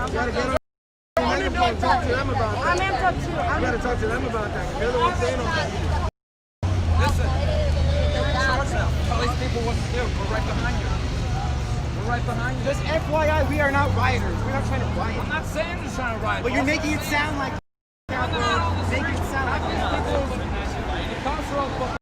gotta get on the microphone, talk to them about that. You gotta talk to them about that. They're the ones saying them. Listen, you're in charge now. Tell these people what to do. We're right behind you. We're right behind you. Just FYI, we are not rioters. We're not trying to riot. I'm not saying you're trying to riot. But you're making it sound like making it sound like these people. The cops are all fucking.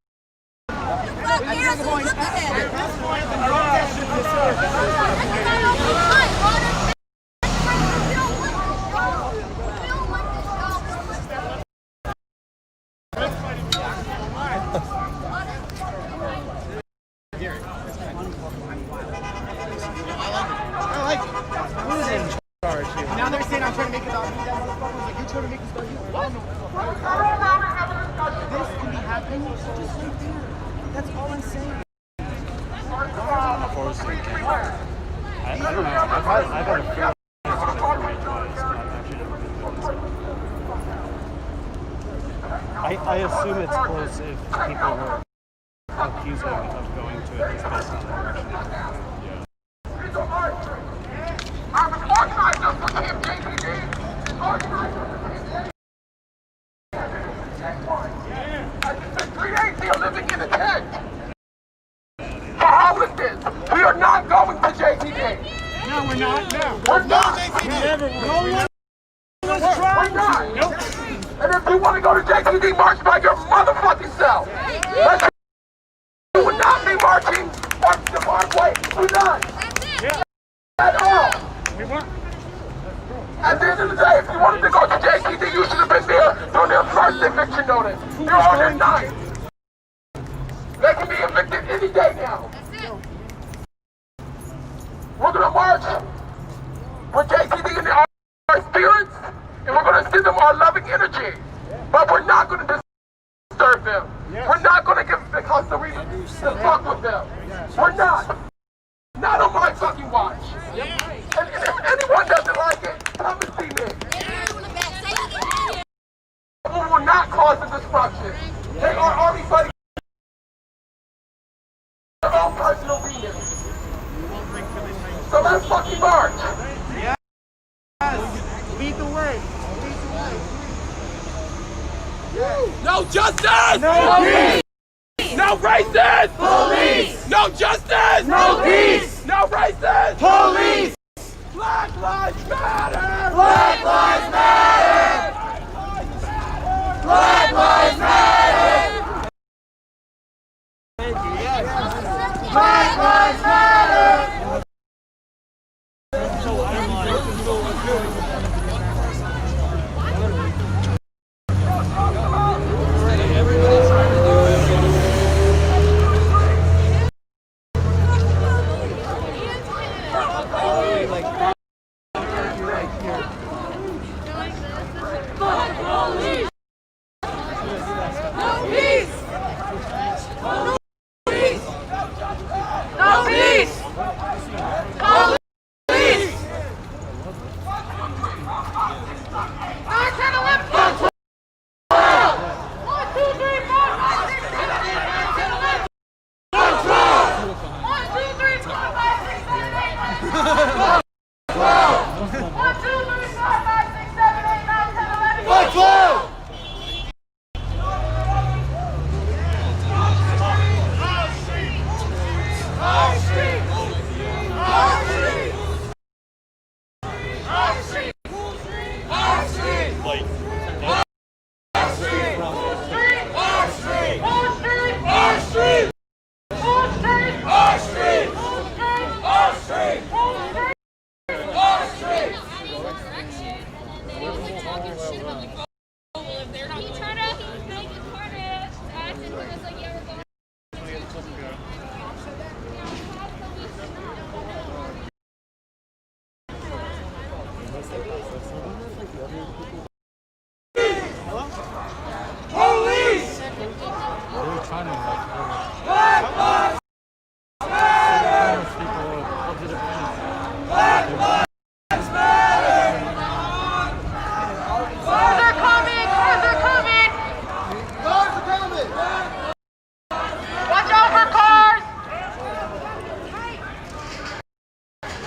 Now they're saying I'm trying to make it about me. That motherfucker's like, you're trying to make this about you. What? This can be happening just right there. That's all I'm saying. I don't know. I've had a feeling it's going to hurt me twice. I assume it's close if people were accusing of going to it just based on direction. I'm organized just for him, JPD. It's been 3 days here living in a tent. For homelessness. We are not going to JPD. No, we're not. No. We're not. We're not. Nope. And if you want to go to JPD, march by your motherfucking self. We would not be marching on the Parkway. We're not. At all. At the end of the day, if you wanted to go to JPD, you should have been there during their first eviction notice. You're on their 9th. They can be evicted any day now. We're going to march with JPD in our spirits, and we're going to send them our loving energy. But we're not going to disturb them. We're not going to give the Costa Rica to fuck with them. We're not. Not on my fucking watch. And if anyone doesn't like it, come and see me. We will not cause the destruction. They are already fighting their own personal demons. So let's fucking march. Yes. Lead the way. No justice! No peace! No racist! Police! No justice! No peace! No racist! Police! Black Lives Matter! Black Lives Matter! Black Lives Matter! Thank you, yes. Black Lives Matter!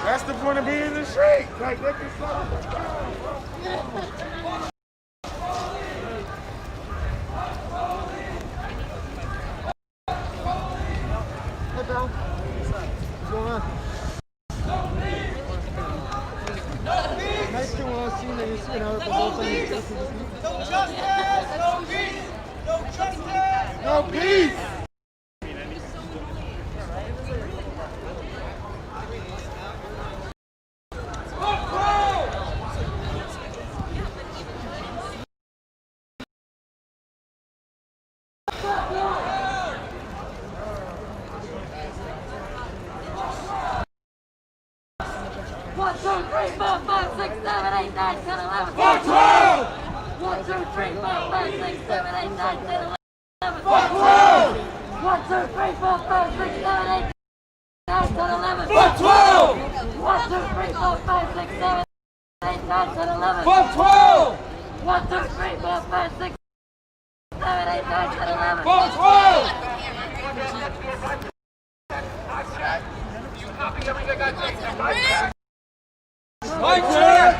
That's the point of being in the street. Like, that's the No peace! One, two, three, four, five, six, seven, eight, nine, 10, 11. 112! 1, 2, 3, 4, 5, 6, 7, 8, 9, 10, 11. 112! 1, 2, 3, 4, 5, 6, 7, 8, 9, 10, 11. 112! 1, 2, 3, 4, 5, 6, 7, 8, 9, 10, 11. 112! 1, 2, 3, 4, 5, 6, 7, 8, 9, 10, 11. 112! You copy everything I say. Mike check!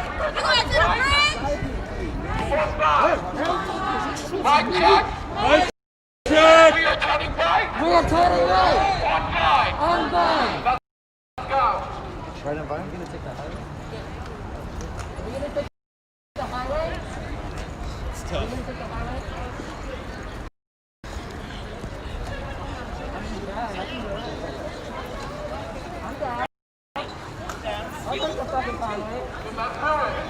Mike check. Mike check! We are turning right. We are turning right. On five. On by. Let's go. We're going to take the highway? It's tough. We're going to take the highway? I'm down. I'll take the fucking highway.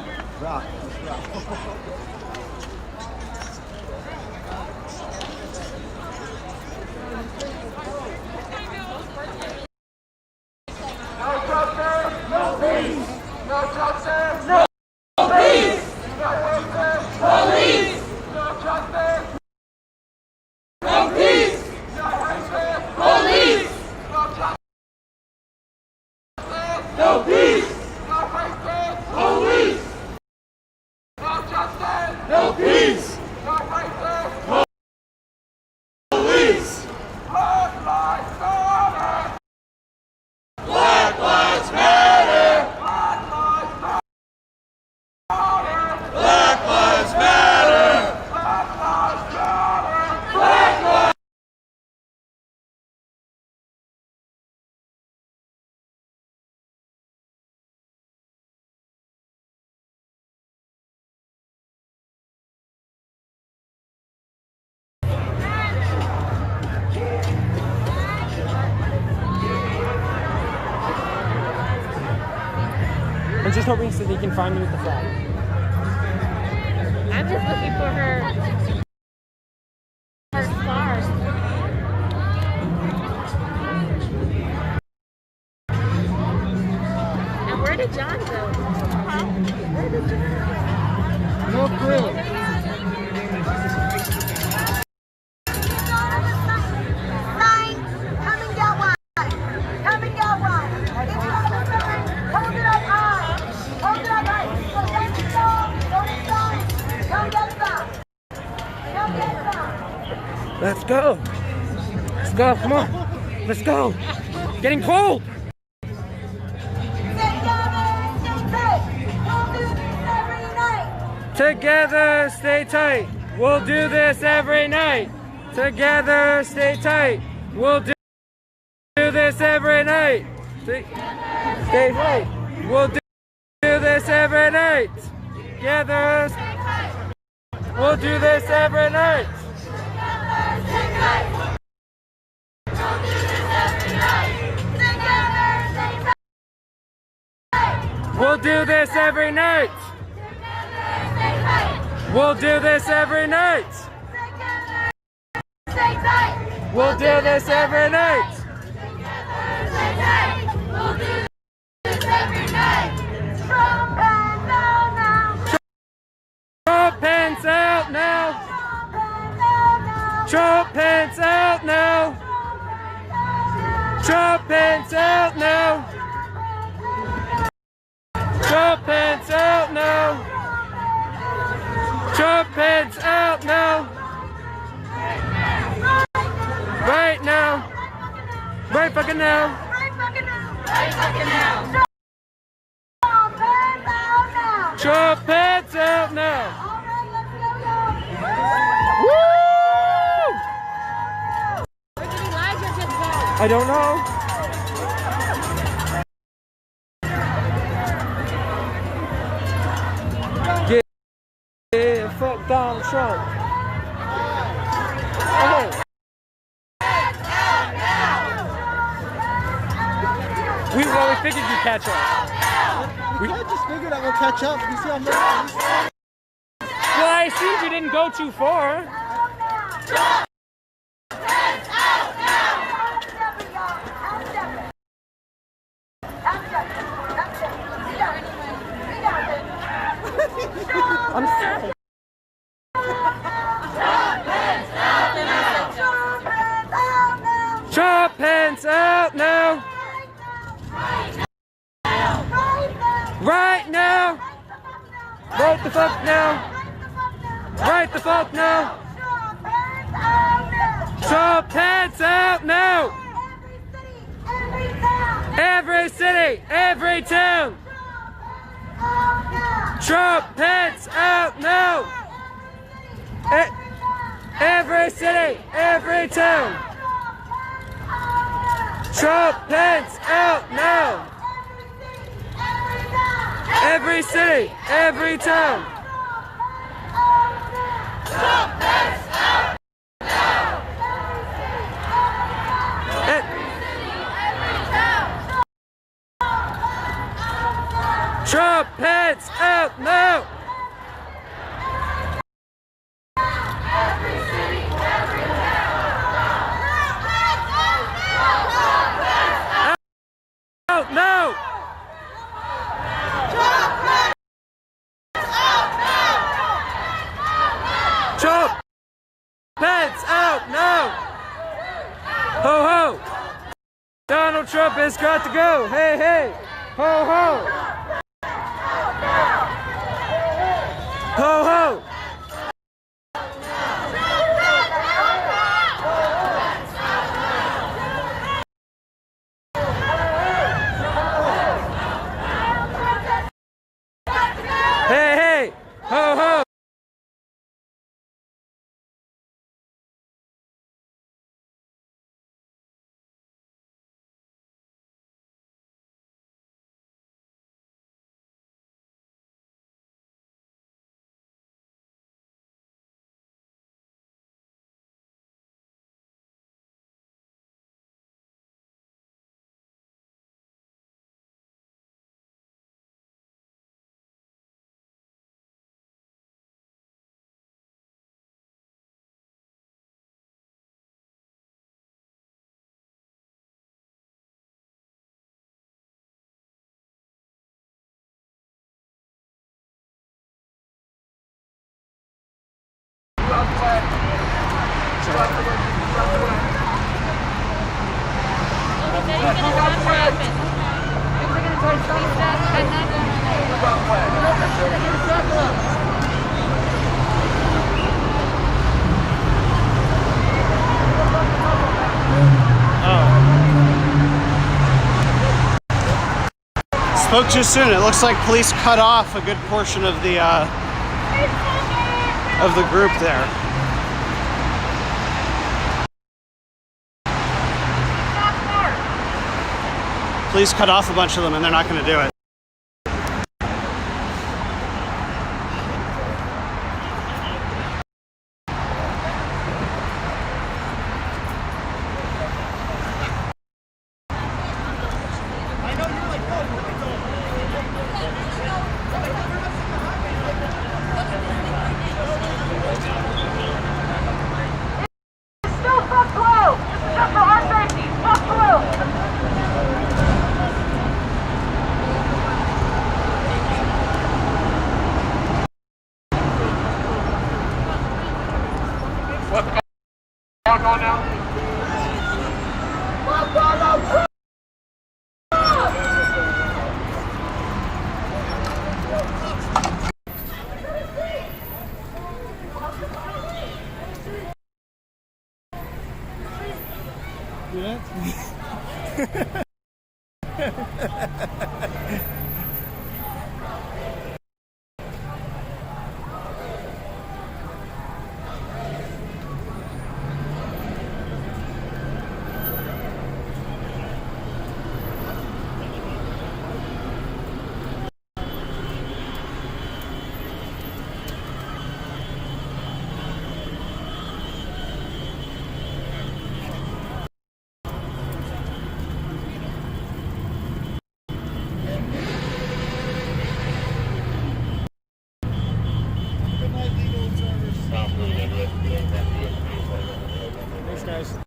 No justice. No peace. No justice. No peace! No justice. Police! No justice. No peace! No justice. Police! No justice. No peace! No racist. Police! No justice. No peace! No racist. Police! Black lives matter. Black Lives Matter! Black lives matter. Black Lives Matter! Black lives matter. Black Lives I'm just hoping so they can find me with the flag. I'm just looking for her scars. And where did John go? Huh? Where did John go? No clue. Sign, come and get one. Come and get one. If you have a sign, hold it up high. Hold it up high. So don't stop. Don't stop. Come get some. Come get some. Let's go. Let's go. Come on. Let's go. Getting cold. Together, stay tight. We'll do this every night. Together, stay tight. We'll do this every night. Stay tight. We'll do this every night. Together. We'll do this every night. We'll do this every night. We'll do this every night. We'll do this every night. Trump pants out now. Trump pants out now. Trump pants out now. Trump pants out now. Trump pants out now. Right now. Right fucking now. Trump pants out now. Woo! Where did Elijah just go? I don't know. Trump. Oh. We figured you'd catch up. I just figured I will catch up. You see how much? Well, I assumed you didn't go too far. I'm sorry. Trump pants out now. Right now. Vote the fuck now. Right the fuck now. Trump pants out now. Every city, every town. Trump pants out now. Every city, every town. Trump pants out now. Every city, every town. Trump pants out now. Trump pants out now. Out now. Trump pants out now. Ho ho. Donald Trump has got to go. Hey hey. Ho ho. Ho ho. Hey hey. Ho ho. Spoke too soon. It looks like police cut off a good portion of the group there. Police cut off a bunch of them, and they're not going to do it. Thanks, guys.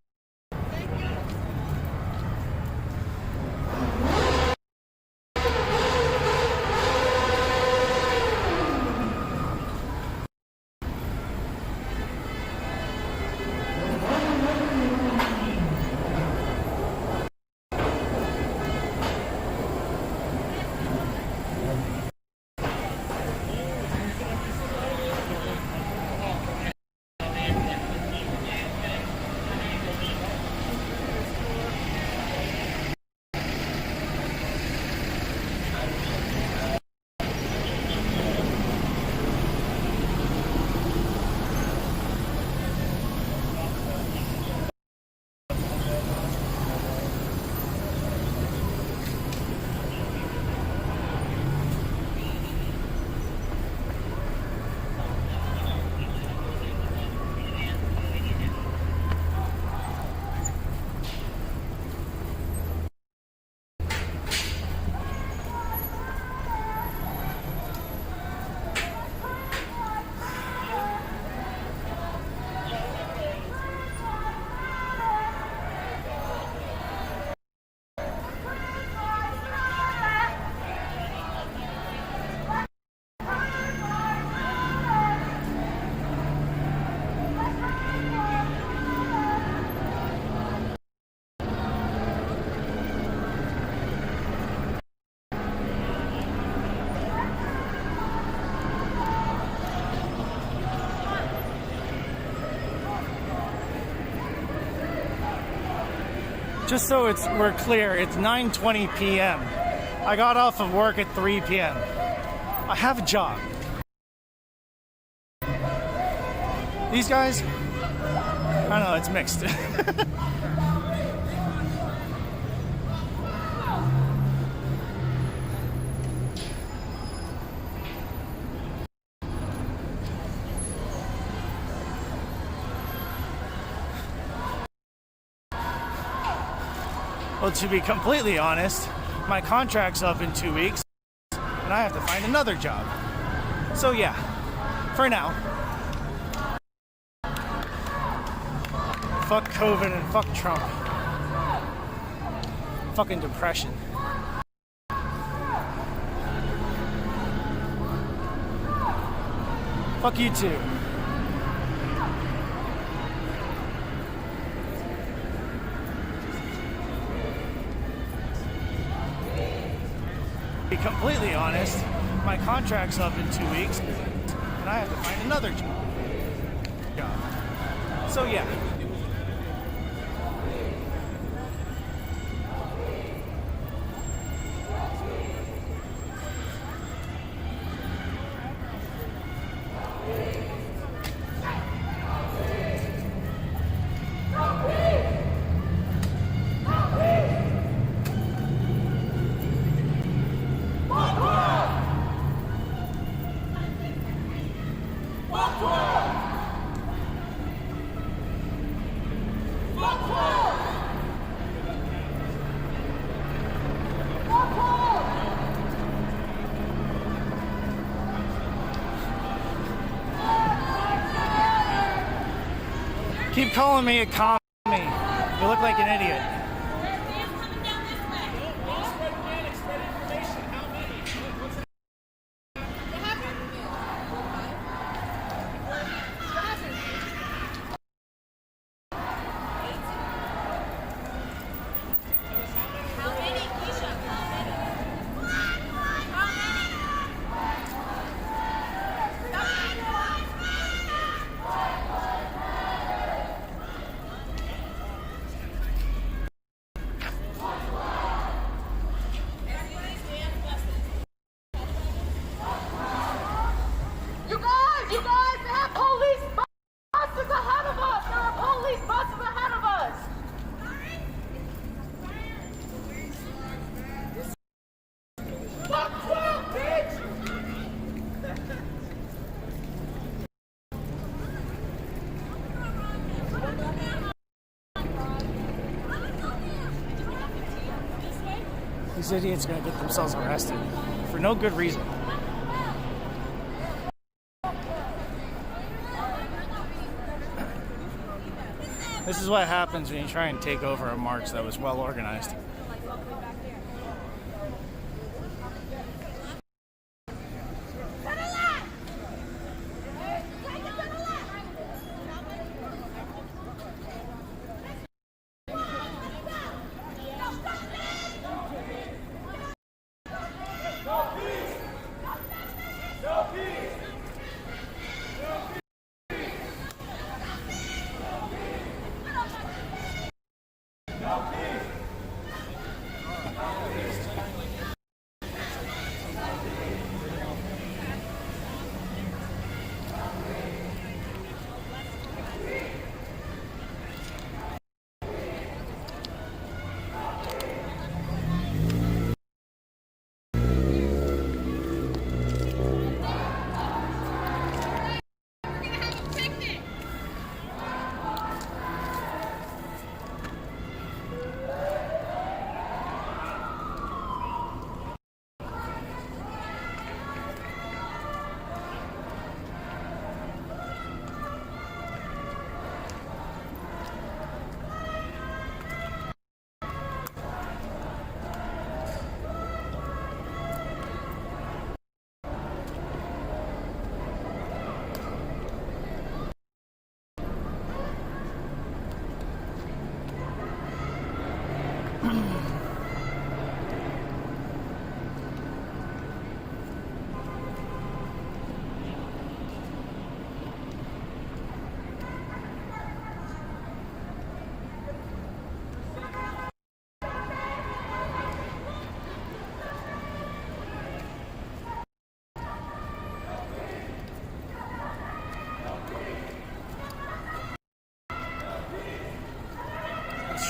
Just so we're clear, it's 9:20 p.m. I got off of work at 3 p.m. I have a job. These guys, I don't know, it's mixed. Well, to be completely honest, my contract's up in 2 weeks, and I have to find another job. So yeah, for now. Fuck COVID and fuck Trump. Fucking depression. Fuck you too. To be completely honest, my contract's up in 2 weeks, and I have to find another job. So yeah. Keep calling me a commie. You look like an idiot. You guys, there are police buses ahead of us! There are police buses ahead of us! Fuck 12, bitch! These idiots are gonna get themselves arrested for no good reason. This is what happens when you try and take over a march that was well organized.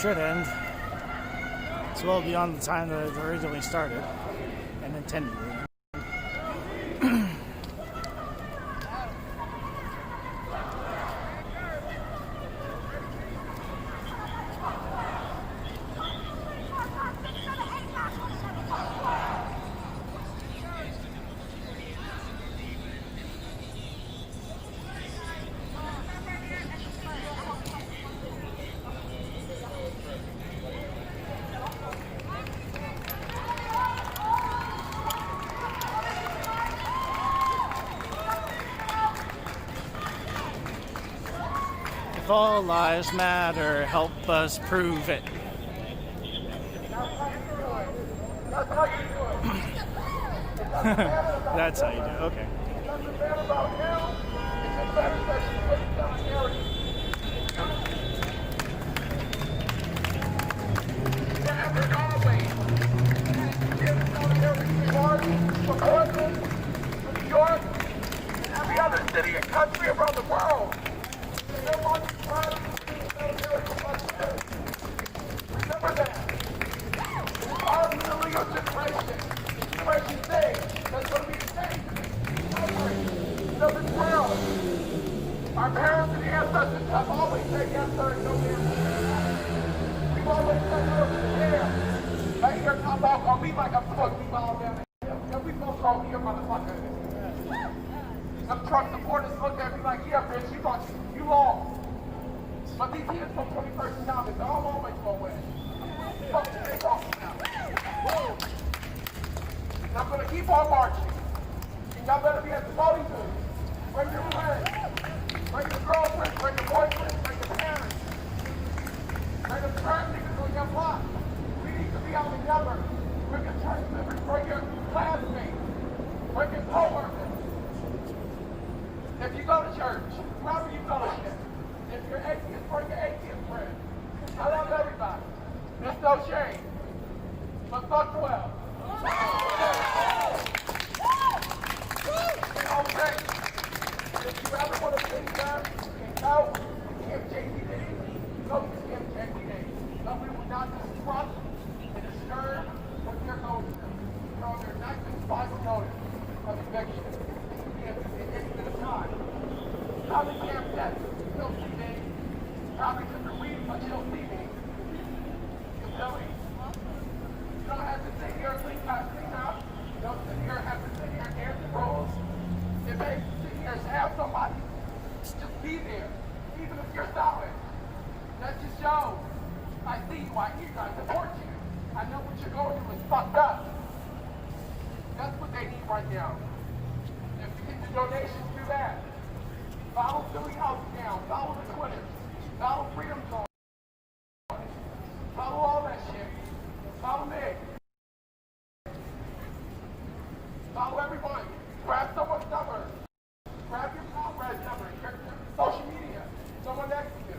Should end. It's well beyond the time that it originally started and intended to. If all lives matter, help us prove it. That's how you do it. Okay. New York, and every other city and country around the world. Remember that. Our millennial generation, Generation Z, that's going to be the same of this world. Our parents and ancestors have always said yes, sir, and no, ma'am. We've always said no to the air. I hear come back on me like I'm supposed to be all down there. We both go here, motherfucker. Some Trump supporters look at me like, yeah, bitch, you lost. But these kids from 21st Avenue, they're all always go away. Fuck the take off now. And I'm gonna keep on marching. And y'all better be at the voting booth. Bring your friends. Bring your girlfriends. Bring your boyfriends. Bring your parents. Bring the trash niggas on your block. We need to be out together. Bring your church members. Bring your classmates. Bring your co-workers. If you go to church, wherever you fellowship, if you're atheist, bring your atheist friend. I love everybody. There's no shame. But fuck 12. And okay. If you ever want to think that, go to MJTD. Go to MJTD. But we will not disrupt and disturb what they're going through. They're on their 19th notice of eviction. Probably can't get no TV. Probably took a week, but you don't see me. You feel me? You don't have to sit here and clean out. You don't sit here and have to sit here and answer rules. It makes sit here and have somebody just be there, even if you're solid. That Joe, I see you, I hear you, I support you. I know what you're going through is fucked up. That's what they need right now. If you get the donations, do that. Follow Philly House now, follow the Twitter, follow Freedom Zone, follow all that shit. Follow me. Follow everyone. Grab someone's number. Grab your comrade's number. Your social media. Someone next to you.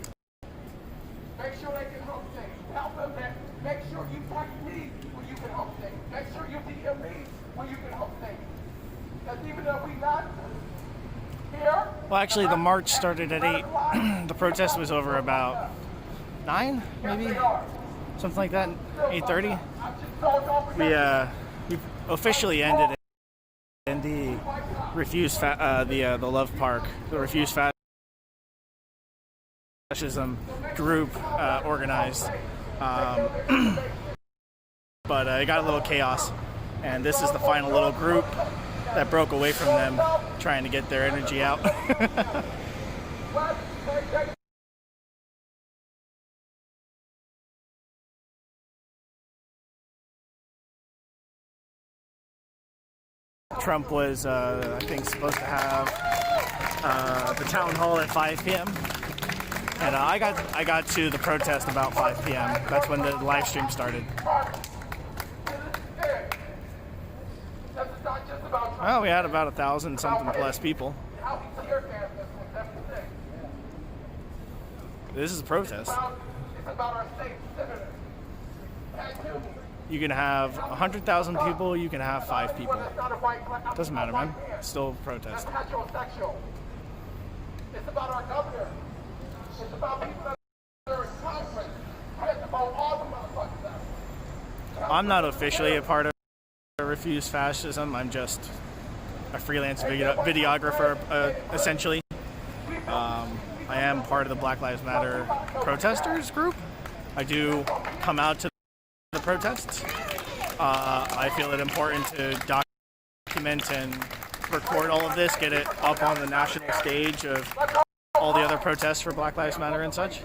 Make sure they can home safe. Help them that. Make sure you text me when you can home safe. Make sure you DM me when you can home safe. Because even though we not here. Well, actually, the march started at 8. The protest was over about 9, maybe? Something like that, 8:30. We officially ended it. And the the Love Park, the Refuse Fascism group organized, but it got a little chaos, and this is the final little group that broke away from them, trying to get their energy out. Trump was, I think, supposed to have the town hall at 5 p.m. And I got to the protest about 5 p.m. That's when the live stream started. Well, we had about 1,000 something plus people. This is a protest. You can have 100,000 people, you can have 5 people. Doesn't matter, man. It's still a protest. It's about our governor. It's about people that are in Congress. It's about all the motherfuckers. I'm not officially a part of Refuse Fascism. I'm just a freelance videographer, essentially. I am part of the Black Lives Matter protesters group. I do come out to the protests. I feel it important to document and record all of this, get it up on the national stage of all the other protests for Black Lives Matter and such,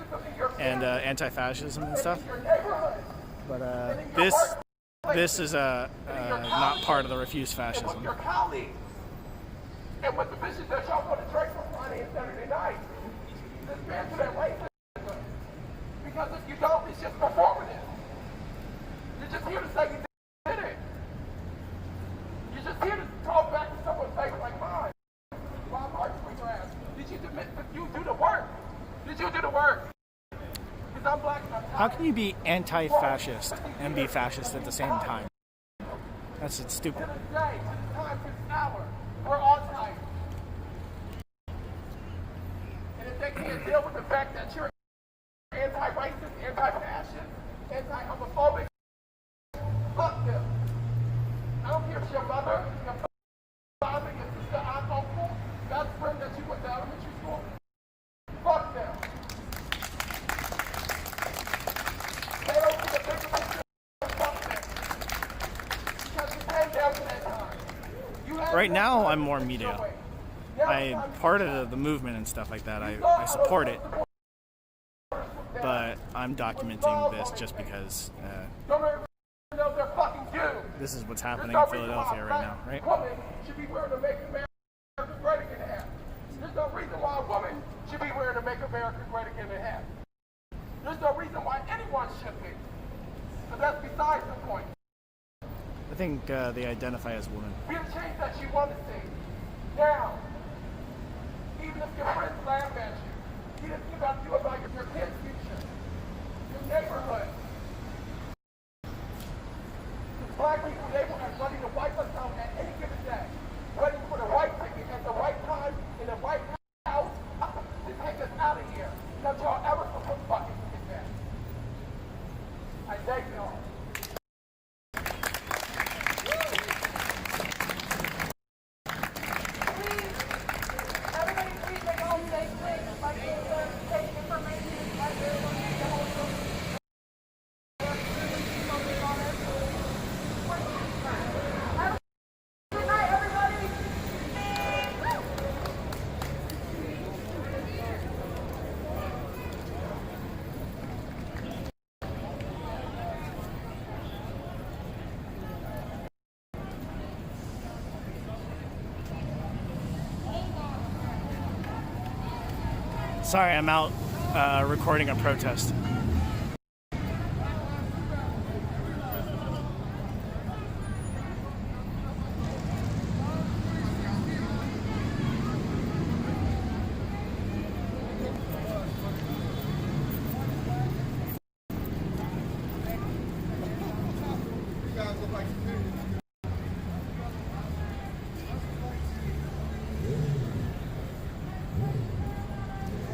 and anti-fascism and stuff. But this is not part of the Refuse Fascism. Your colleagues, and with the vision that y'all want to drink for Friday and Saturday night, dismantle that racism. Because if you don't, it's just performative. You're just here to say you did it. You're just here to talk back to someone's face like mine. While I'm arguing with your ass. Did you do the work? Did you do the work? Because I'm black and I'm tired. How can you be anti-fascist and be fascist at the same time? That's stupid. To this day, to this time, to this hour, we're all tired. And if they can't deal with the fact that you're anti-racist, anti-fascist, anti-homophobic, fuck them. I don't care if it's your mother, your father, your sister, aunt, uncle, best friend that you went to elementary school. Fuck them. They don't see the bigger picture. Fuck them. Because you came down to that time. Right now, I'm more media. I'm part of the movement and stuff like that. I support it. But I'm documenting this just because this is what's happening in Philadelphia right now, right? Woman should be wearing to make America great again. There's no reason why a woman should be wearing to make America great again. There's no reason why anyone should be. But that's besides the point. I think they identify as women. Be the change that you want to see. Now, even if your friends laugh at you, even if you got to do about your kids' future, your neighborhood. Black people, they are ready to wipe us out at any given day. Ready for the right ticket at the right time, in the right house, to take us out of here. Don't y'all ever fucking forget that. I thank y'all. Sorry, I'm out recording a protest.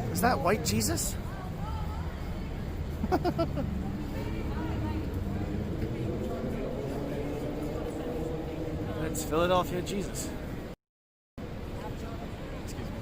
Is that white Jesus? It's Philadelphia Jesus. Excuse me.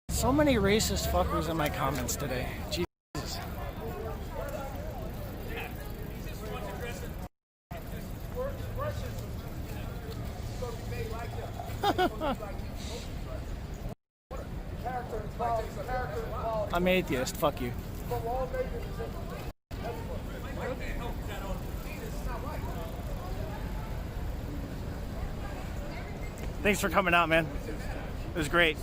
So many racist fuckers in my comments today. Jesus. I'm atheist. Fuck you. Thanks for coming out, man. It was great.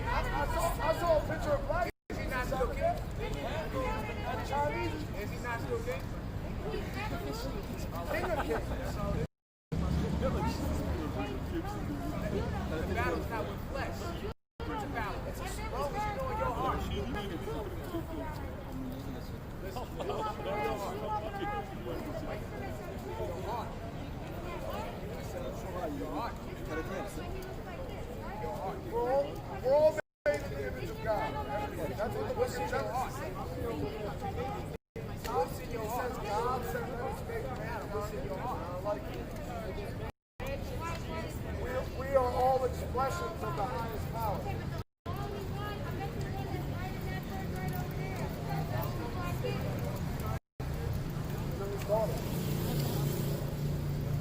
I saw a picture of Black. Is he not still gay? Chinese? Is he not still gay? King of Kings. The battle's not with flesh. It's a battle. It's a strong as you know in your heart. We're all made in the image of God. That's what the book of Genesis says. What's in your heart? God said, let us make man. What's in your heart? We are all expressions of the highest power. His daughter.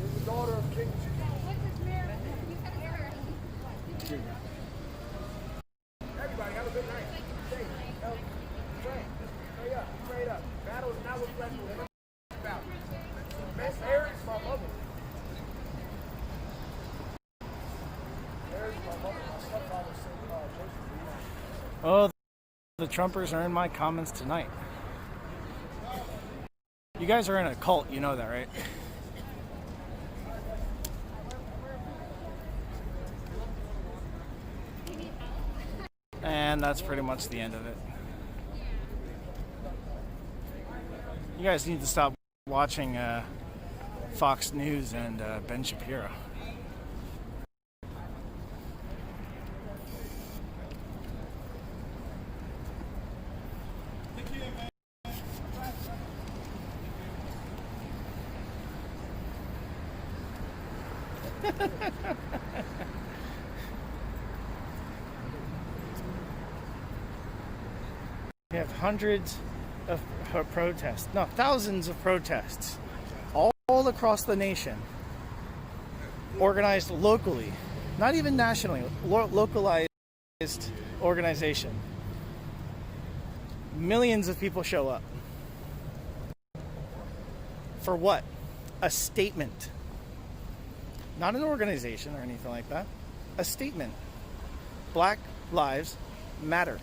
He's the daughter of King Jesus. Everybody have a good night. Stay. Train. Stay up. Straight up. Battle is not with flesh and blood. Battle. Miss Harry's my mother. Harry's my mother. My stepfather said, Joseph. Oh, the Trumpers are in my comments tonight. You guys are in a cult, you know that, right? And that's pretty much the end of it. You guys need to stop watching Fox News and Ben Shapiro. We have hundreds of protests, no, thousands of protests all across the nation, organized locally, not even nationally, localized organization. Millions of people show up. For what? A statement. Not an organization or anything like that. A statement. Black Lives Matter.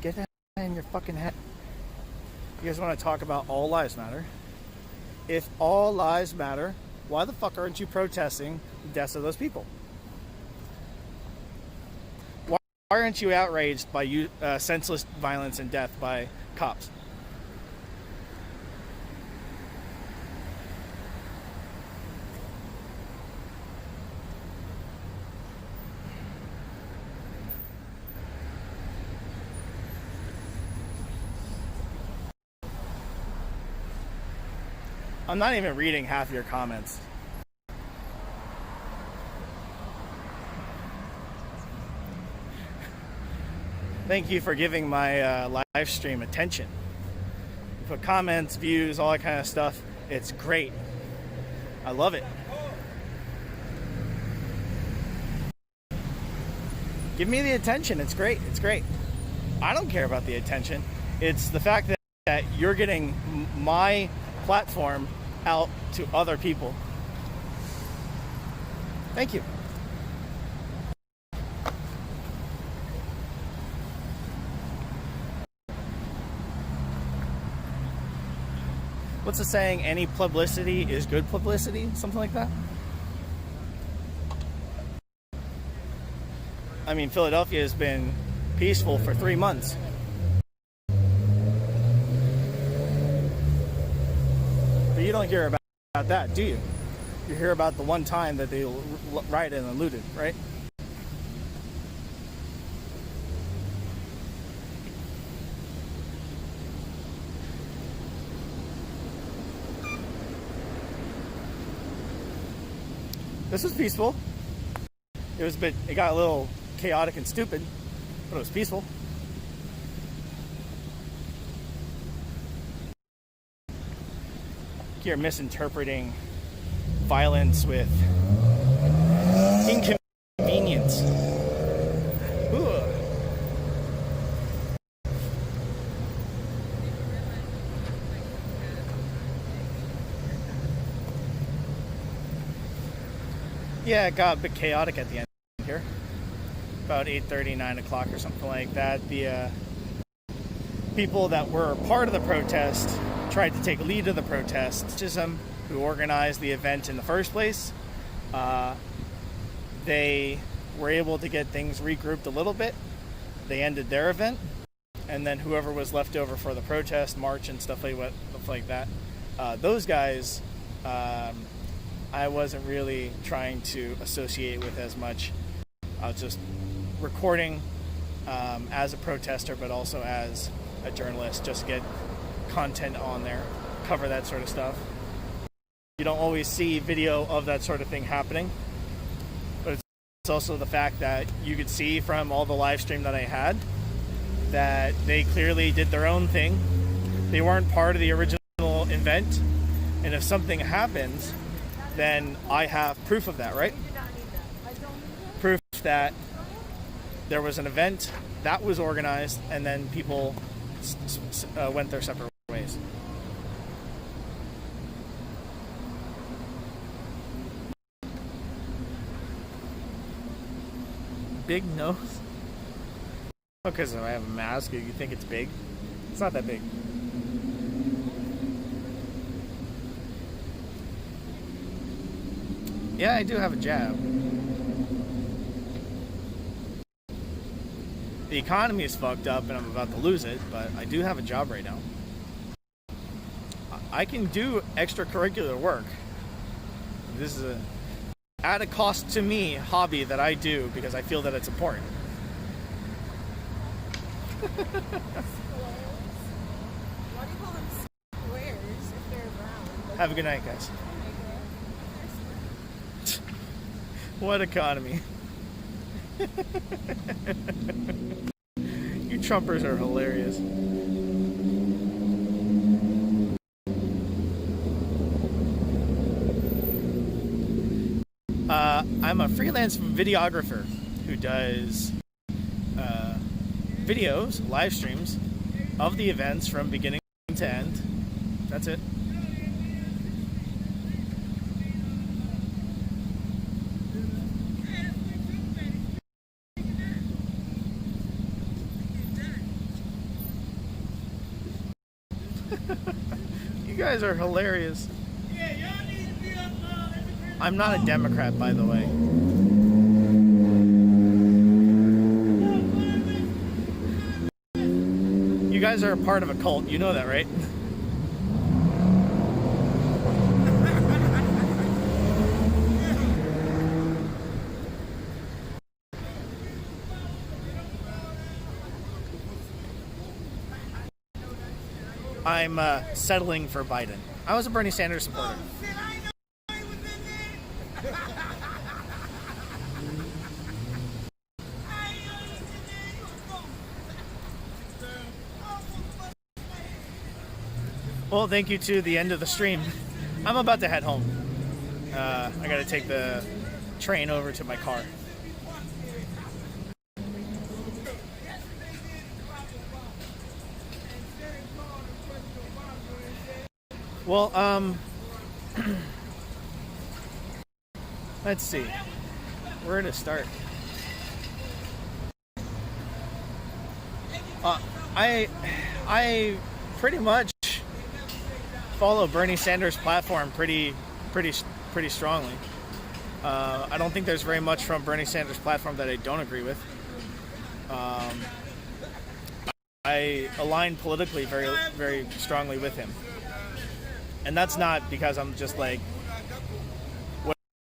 Get that in your fucking head. You guys want to talk about all lives matter? If all lives matter, why the fuck aren't you protesting the deaths of those people? Why aren't you outraged by senseless violence and death by cops? I'm not even reading half your comments. Thank you for giving my live stream attention. You put comments, views, all that kind of stuff. It's great. I love it. Give me the attention. It's great. It's great. I don't care about the attention. It's the fact that you're getting my platform out to other people. Thank you. What's the saying? Any publicity is good publicity? Something like that? I mean, Philadelphia has been peaceful for 3 months. But you don't hear about that, do you? You hear about the one time that they rioted and looted, right? This was peaceful. It got a little chaotic and stupid, but it was peaceful. You're misinterpreting violence with inconvenience. Ooh. Yeah, it got a bit chaotic at the end here. About 8:30, 9 o'clock or something like that. The people that were part of the protest tried to take lead of the protest. Who organized the event in the first place. They were able to get things regrouped a little bit. They ended their event. And then whoever was left over for the protest, march and stuff like that. Those guys, I wasn't really trying to associate with as much. I was just recording as a protester, but also as a journalist, just to get content on there, cover that sort of stuff. You don't always see video of that sort of thing happening, but it's also the fact that you could see from all the live stream that I had that they clearly did their own thing. They weren't part of the original event, and if something happens, then I have proof of that, right? Proof that there was an event that was organized and then people went their separate ways. Big nose? Oh, because I have a mask, you think it's big? It's not that big. Yeah, I do have a jab. The economy is fucked up and I'm about to lose it, but I do have a job right now. I can do extracurricular work. This is at a cost to me hobby that I do because I feel that it's important. Why do you call them squares if they're round? Have a good night, guys. What economy? You Trumpers are hilarious. I'm a freelance videographer who does videos, live streams of the events from beginning to end. That's it. You guys are hilarious. I'm not a Democrat, by the way. You guys are a part of a cult. You know that, right? I'm settling for Biden. I was a Bernie Sanders supporter. Well, thank you to the end of the stream. I'm about to head home. I gotta take the train over to my car. Well, let's see. Where to start? I pretty much follow Bernie Sanders' platform pretty strongly. I don't think there's very much from Bernie Sanders' platform that I don't agree with. I align politically very strongly with him. And that's not because I'm just like,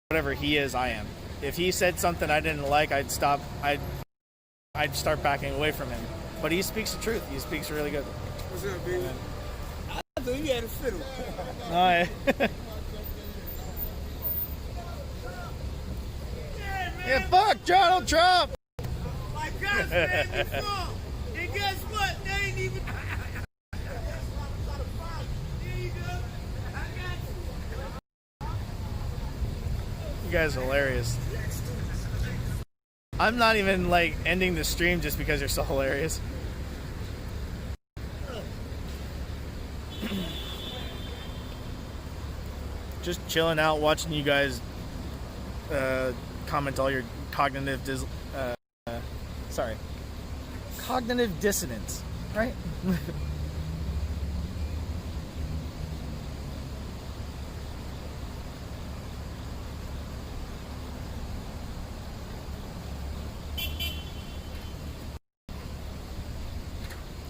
whatever he is, I am. If he said something I didn't like, I'd start backing away from him. But he speaks the truth. He speaks really good. What's up, baby? I thought you had a fiddle. Yeah, fuck Donald Trump! My gosh, man, you fuck. And guess what? They ain't even... You guys are hilarious. I'm not even like ending the stream just because you're so hilarious. Just chilling out, watching you guys comment all your cognitive dissonance, right?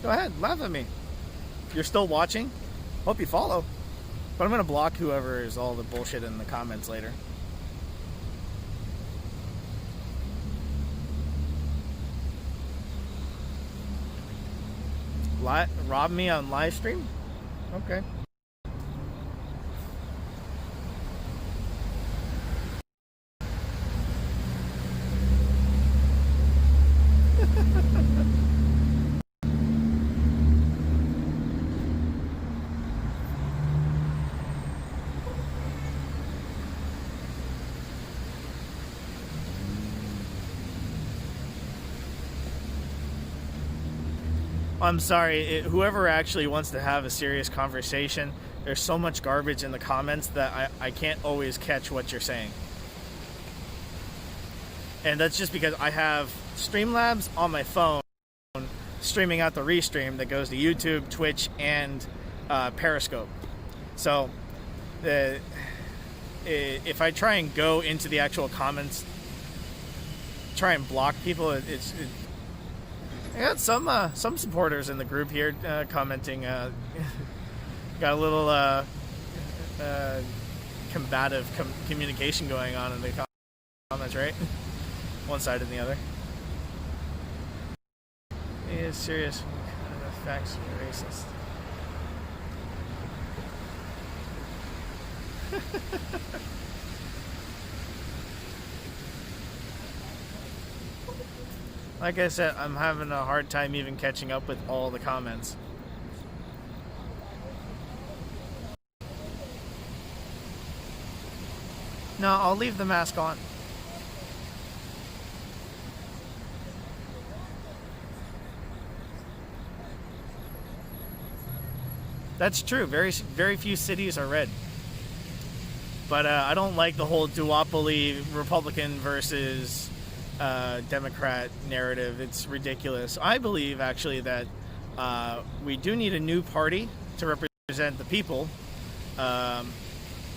Go ahead, laugh at me. You're still watching? Hope you follow. But I'm gonna block whoever is all the bullshit in the comments later. Rob me on live stream? Okay. I'm sorry, whoever actually wants to have a serious conversation, there's so much garbage in the comments that I can't always catch what you're saying. And that's just because I have Streamlabs on my phone streaming out the restream that goes to YouTube, Twitch, and Periscope. So if I try and go into the actual comments, try and block people, I got some supporters in the group here commenting. Got a little combative communication going on in the comments, right? One side and the other. He is serious. The facts are racist. Like I said, I'm having a hard time even catching up with all the comments. No, I'll leave the mask on. That's true. Very few cities are red. But I don't like the whole duopoly Republican versus Democrat narrative. It's ridiculous. I believe actually that we do need a new party to represent the people, and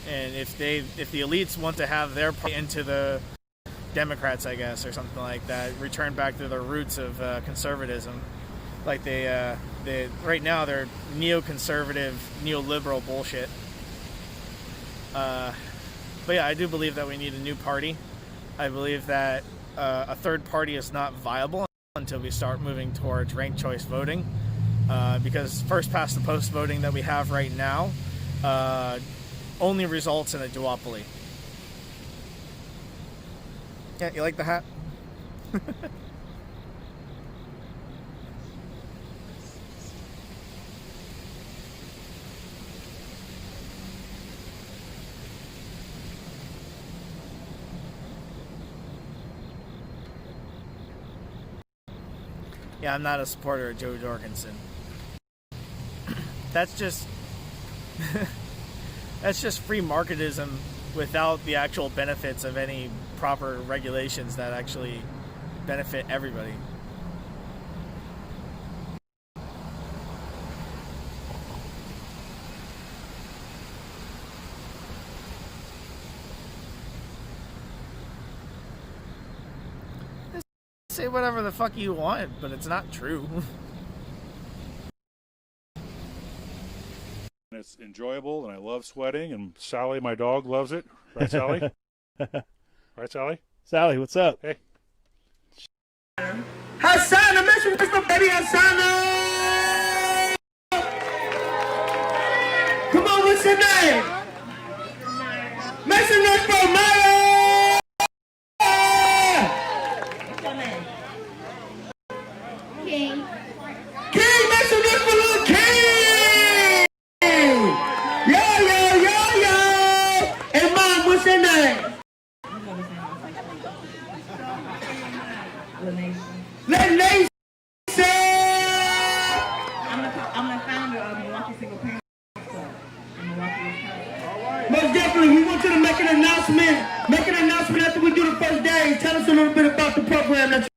if the elites want to have their party into the Democrats, I guess, or something like that, return back to the roots of conservatism, like they right now they're neoconservative, neoliberal bullshit. But yeah, I do believe that we need a new party. I believe that a third party is not viable until we start moving towards ranked choice voting, because first past the post voting that we have right now only results in a duopoly. Yeah, you like the hat? Yeah, I'm not a supporter of Joe Jorgensen. That's just that's just free marketism without the actual benefits of any proper regulations that actually benefit everybody. Say whatever the fuck you want, but it's not true. It's enjoyable, and I love sweating, and Sally, my dog, loves it. Right, Sally? Right, Sally? Sally, what's up? Hey. Hassan, mention this for baby Hassan. Come on, what's your name? Mention this for Maya. What's your name? King. King, mention this for little King. Yo. And Mom, what's your name? Lenation. I'm the founder of Milwaukee Single Parents Club in Milwaukee, Wisconsin. Most definitely, we want you to make an announcement. Make an announcement after we do the first day. Tell us a little bit about the program that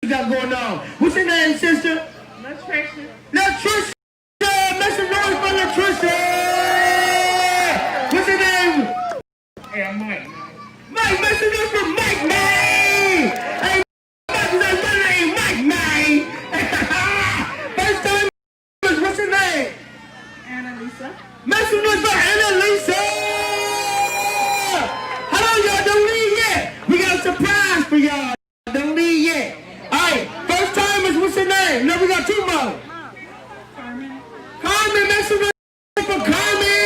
you got going on. What's your name, sister? Latricia. Latricia! Make some noise for Latricia! What's your name? Hey, I'm Mike. Mike, make some noise for Mike, man! Hey, Mike, my name, Mike, man! First time, what's your name? Annalisa. Make some noise for Annalisa! Hello, y'all, don't leave yet. We got a surprise for y'all. Don't leave yet. All right, first timers, what's your name? No, we got two more. Carmen, make some noise for Carmen!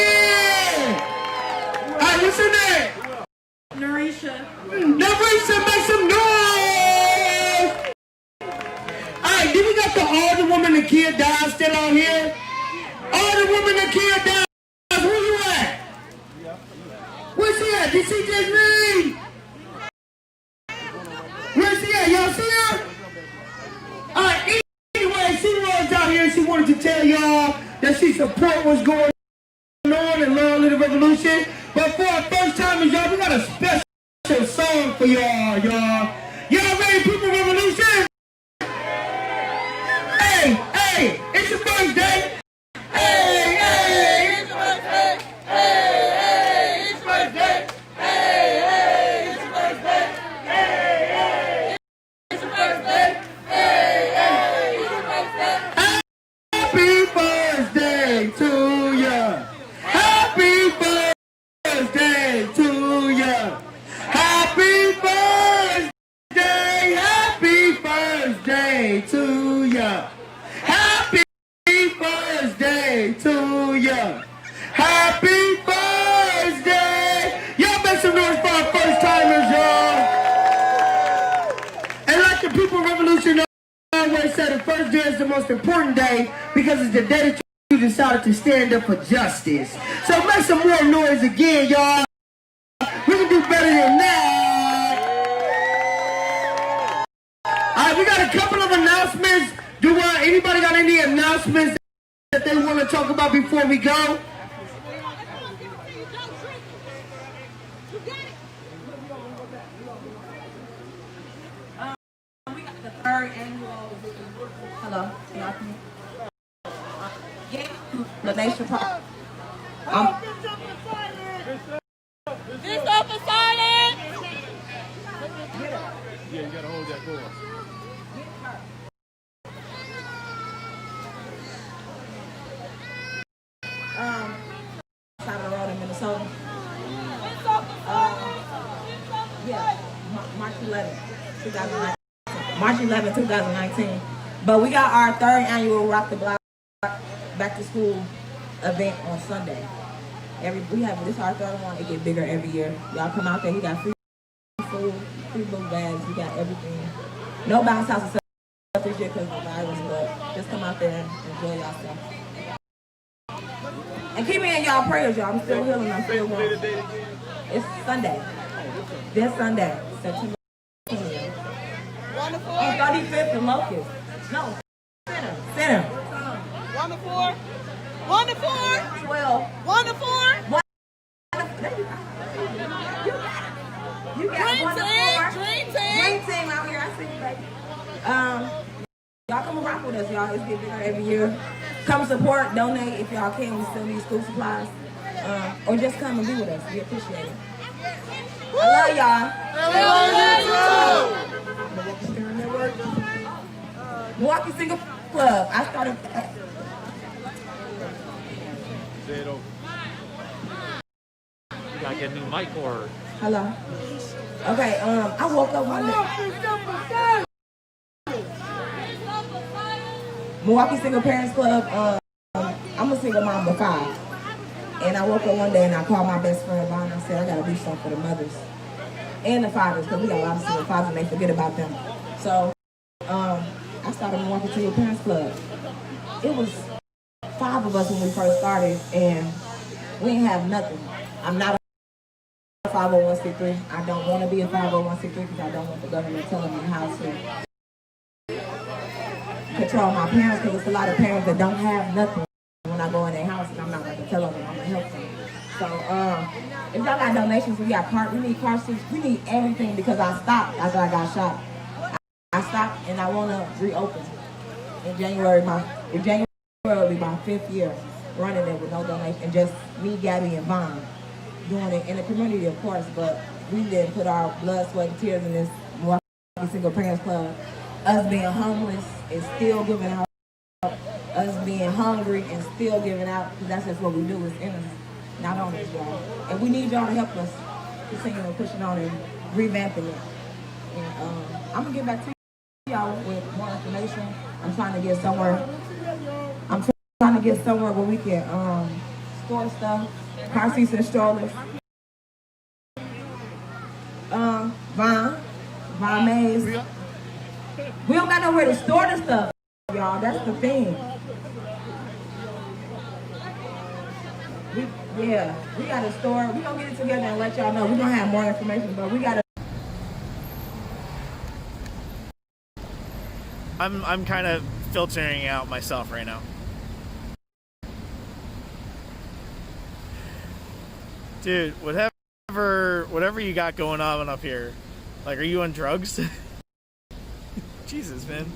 All right, what's your name? Narisha. Narisha, make some noise! All right, then we got the older woman and kid died still out here. Older woman and kid died. Where you at? Where's she at? Did she just leave? Where's she at? Y'all see her? All right, anyway, she was out here and she wanted to tell y'all that she support what's going on in Long Little Revolution. But for our first timers, y'all, we got a special song for y'all. Y'all ready, People Revolution? Hey, it's your birthday. Hey, it's your birthday. Hey, it's your birthday. Hey, it's your birthday. Hey, it's your birthday. Hey, it's your birthday. Happy birthday to ya. Happy birthday to ya. Happy birthday. Happy birthday to ya. Happy birthday to ya. Happy birthday. Y'all make some noise for our first timers, y'all. And like the People Revolution always said, the first day is the most important day because it's the day that you decided to stand up for justice. So make some more noise again, y'all. We can do better than that. All right, we got a couple of announcements. Do anybody got any announcements that they want to talk about before we go? We got the third annual. Hello, y'all can hear? The Nation Park. This up for silence! Yeah, you gotta hold that door. Side of the road in Minnesota. Yeah, March 11th, 2019. March 11th, 2019. But we got our third annual Rock the Block Back to School event on Sunday. We have this our third one. It get bigger every year. Y'all come out there. We got free food, free book bags. We got everything. No bounce house and stuff this year because of the virus, but just come out there and enjoy yourself. And keep me in y'all prayers, y'all. I'm still healing. I'm still going. It's Sunday. This Sunday, September 20th. On 35th and Locust. No, Center. 1 to 4. 1 to 4. 12. 1 to 4. You got Dream 1 to 4. team. Dream team. Dream team out here. I see you, baby. Y'all come and rock with us, y'all. It's getting bigger every year. Come support, donate if y'all can. We still need school supplies. Or just come and be with us. We appreciate it. I love y'all. Milwaukee Steering Network. Milwaukee Single Club. I started. You gotta get a new mic or. Hello. Okay. I woke up one day. Milwaukee Single Parents Club. I'm a single mom of 5. And I woke up one day and I called my best friend Vaughn and I said, I gotta do something for the mothers and the fathers, because we got a lot of single fathers and they forget about them. So I started Milwaukee Single Parents Club. It was 5 of us when we first started and we didn't have nothing. I'm not a 501c3. I don't want to be a 501c3 because I don't want the government telling me how to control my parents, because it's a lot of parents that don't have nothing when I go in their house and I'm not going to tell them I'm going to help them. So if y'all got donations, we need car seats, we need everything, because I stopped after I got shot. I stopped and I want to reopen. In January will be my 5th year running it with no donation, and just me, Gabby, and Vaughn doing it in the community, of course, but we did put our blood, sweat, and tears in this Milwaukee Single Parents Club. Us being homeless and still giving out, us being hungry and still giving out, because that's just what we do, it's in us, not on us, y'all. And we need y'all to help us continue pushing on and revamping it. And I'm going to get back to y'all with more information. I'm trying to get somewhere where we can store stuff, car seats and strollers. Von Mays. We don't got nowhere to store the stuff, y'all. That's the thing. We got to store. We're going to get it together and let y'all know. We're going to have more information, but we got to. I'm kind of filtering out myself right now. Dude, whatever you got going on up here, like, are you on drugs? Jesus, man.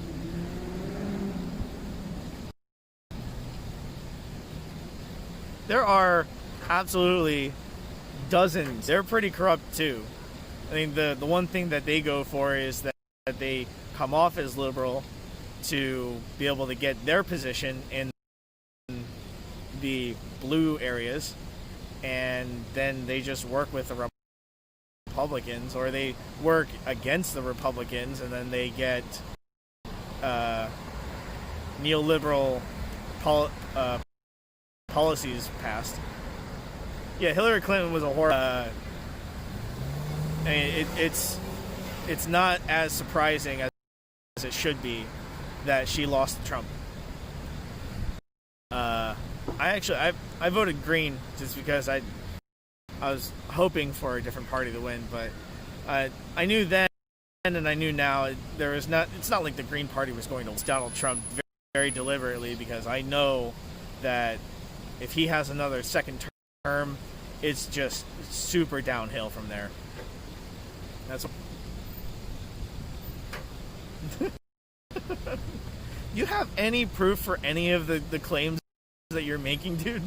There are absolutely dozens. They're pretty corrupt too. I mean, the one thing that they go for is that they come off as liberal to be able to get their position in the blue areas, and then they just work with the Republicans, or they work against the Republicans, and then they get neoliberal policies passed. Yeah, Hillary Clinton was a horrible. I mean, it's not as surprising as it should be that she lost to Trump. I voted Green just because I was hoping for a different party to win, but I knew then and I knew now it's not like the Green Party was going to Donald Trump very, very deliberately, because I know that if he has another second term, it's just super downhill from there. That's You have any proof for any of the claims that you're making, dude?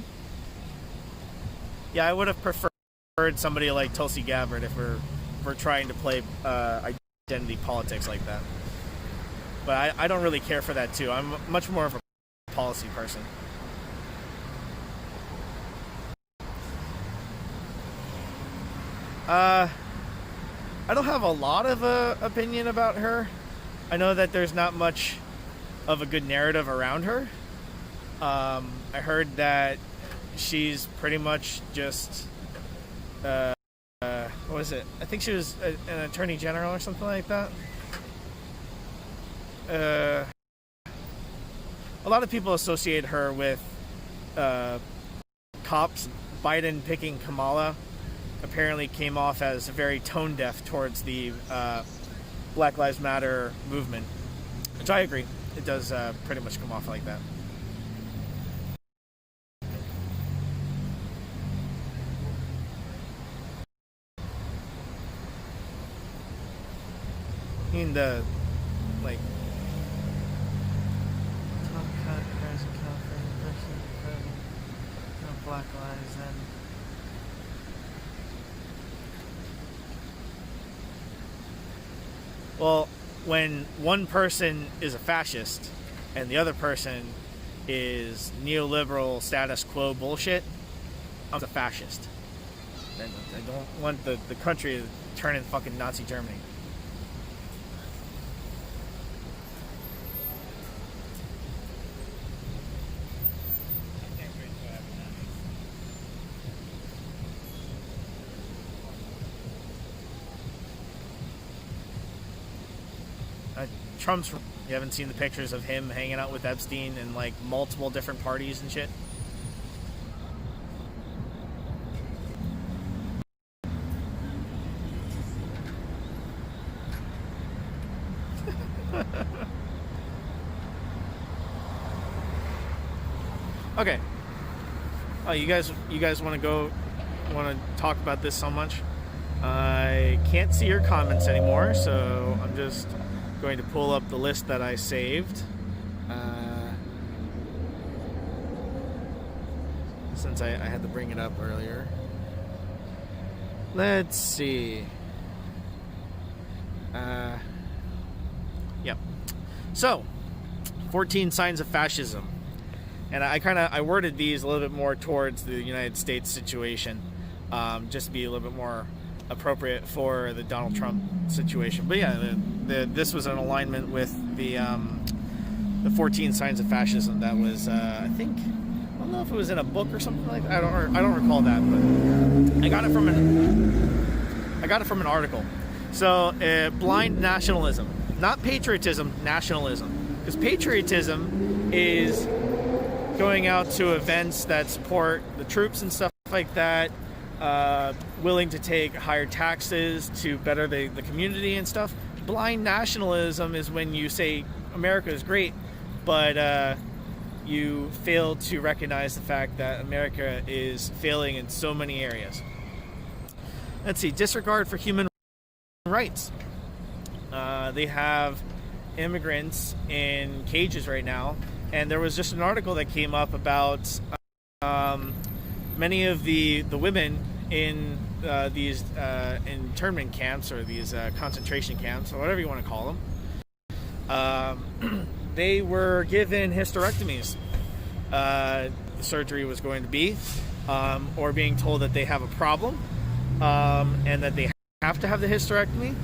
Yeah, I would have preferred somebody like Tulsi Gabbard if we're trying to play identity politics like that. But I don't really care for that too. I'm much more of a policy person. I don't have a lot of opinion about her. I know that there's not much of a good narrative around her. I heard that she's pretty much just what was it? I think she was an attorney general or something like that. A lot of people associate her with cops. Biden picking Kamala apparently came off as very tone deaf towards the Black Lives Matter movement, which I agree. It does pretty much come off like that. In the like Black Lives then. Well, when one person is a fascist and the other person is neoliberal status quo bullshit, I'm a fascist. I don't want the country to turn into fucking Nazi Germany. Trump's. You haven't seen the pictures of him hanging out with Epstein in like multiple different parties and shit? Okay. Oh, you guys want to talk about this so much? I can't see your comments anymore, so I'm just going to pull up the list that I saved. Since I had to bring it up earlier. Let's see. Yep. So, 14 signs of fascism. And I worded these a little bit more towards the United States situation, just to be a little bit more appropriate for the Donald Trump situation. But yeah, this was in alignment with the 14 signs of fascism that was, I think, I don't know if it was in a book or something like that. I don't recall that, but I got it from an article. So, blind nationalism, not patriotism, nationalism, because patriotism is going out to events that support the troops and stuff like that. Willing to take higher taxes to better the community and stuff. Blind nationalism is when you say America is great, but you fail to recognize the fact that America is failing in so many areas. Let's see, disregard for human rights. They have immigrants in cages right now, and there was just an article that came up about many of the women in these internment camps or these concentration camps or whatever you want to call them. They were given hysterectomies. The surgery was going to be, or being told that they have a problem, and that they have to have the hysterectomy.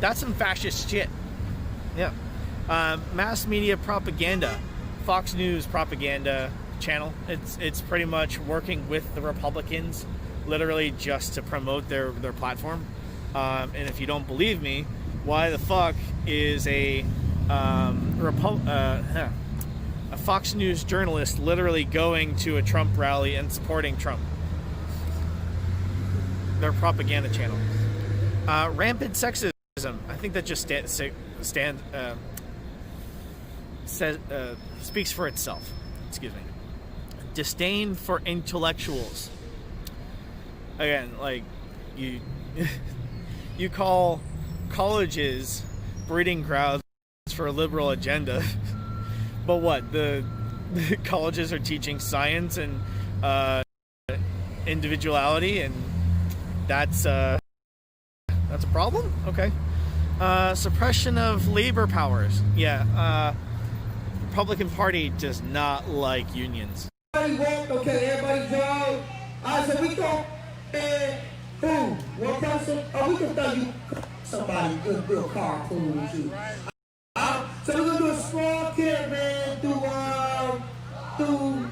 That's some fascist shit. Yeah. Mass media propaganda, Fox News propaganda channel. It's pretty much working with the Republicans, literally just to promote their platform. And if you don't believe me, why the fuck is a Fox News journalist literally going to a Trump rally and supporting Trump? Their propaganda channel. Rampant sexism. I think that just speaks for itself. Excuse me. Disdain for intellectuals. Again, like you call colleges breeding grounds for a liberal agenda, but what the colleges are teaching science and individuality, and that's a problem. Okay. Suppression of labor powers. Yeah. Republican Party does not like unions. Everybody walk, okay, everybody drive. Alright, so we go and boom, one person, we can throw you somebody good car cool with you. So we're gonna do a small kid, man, through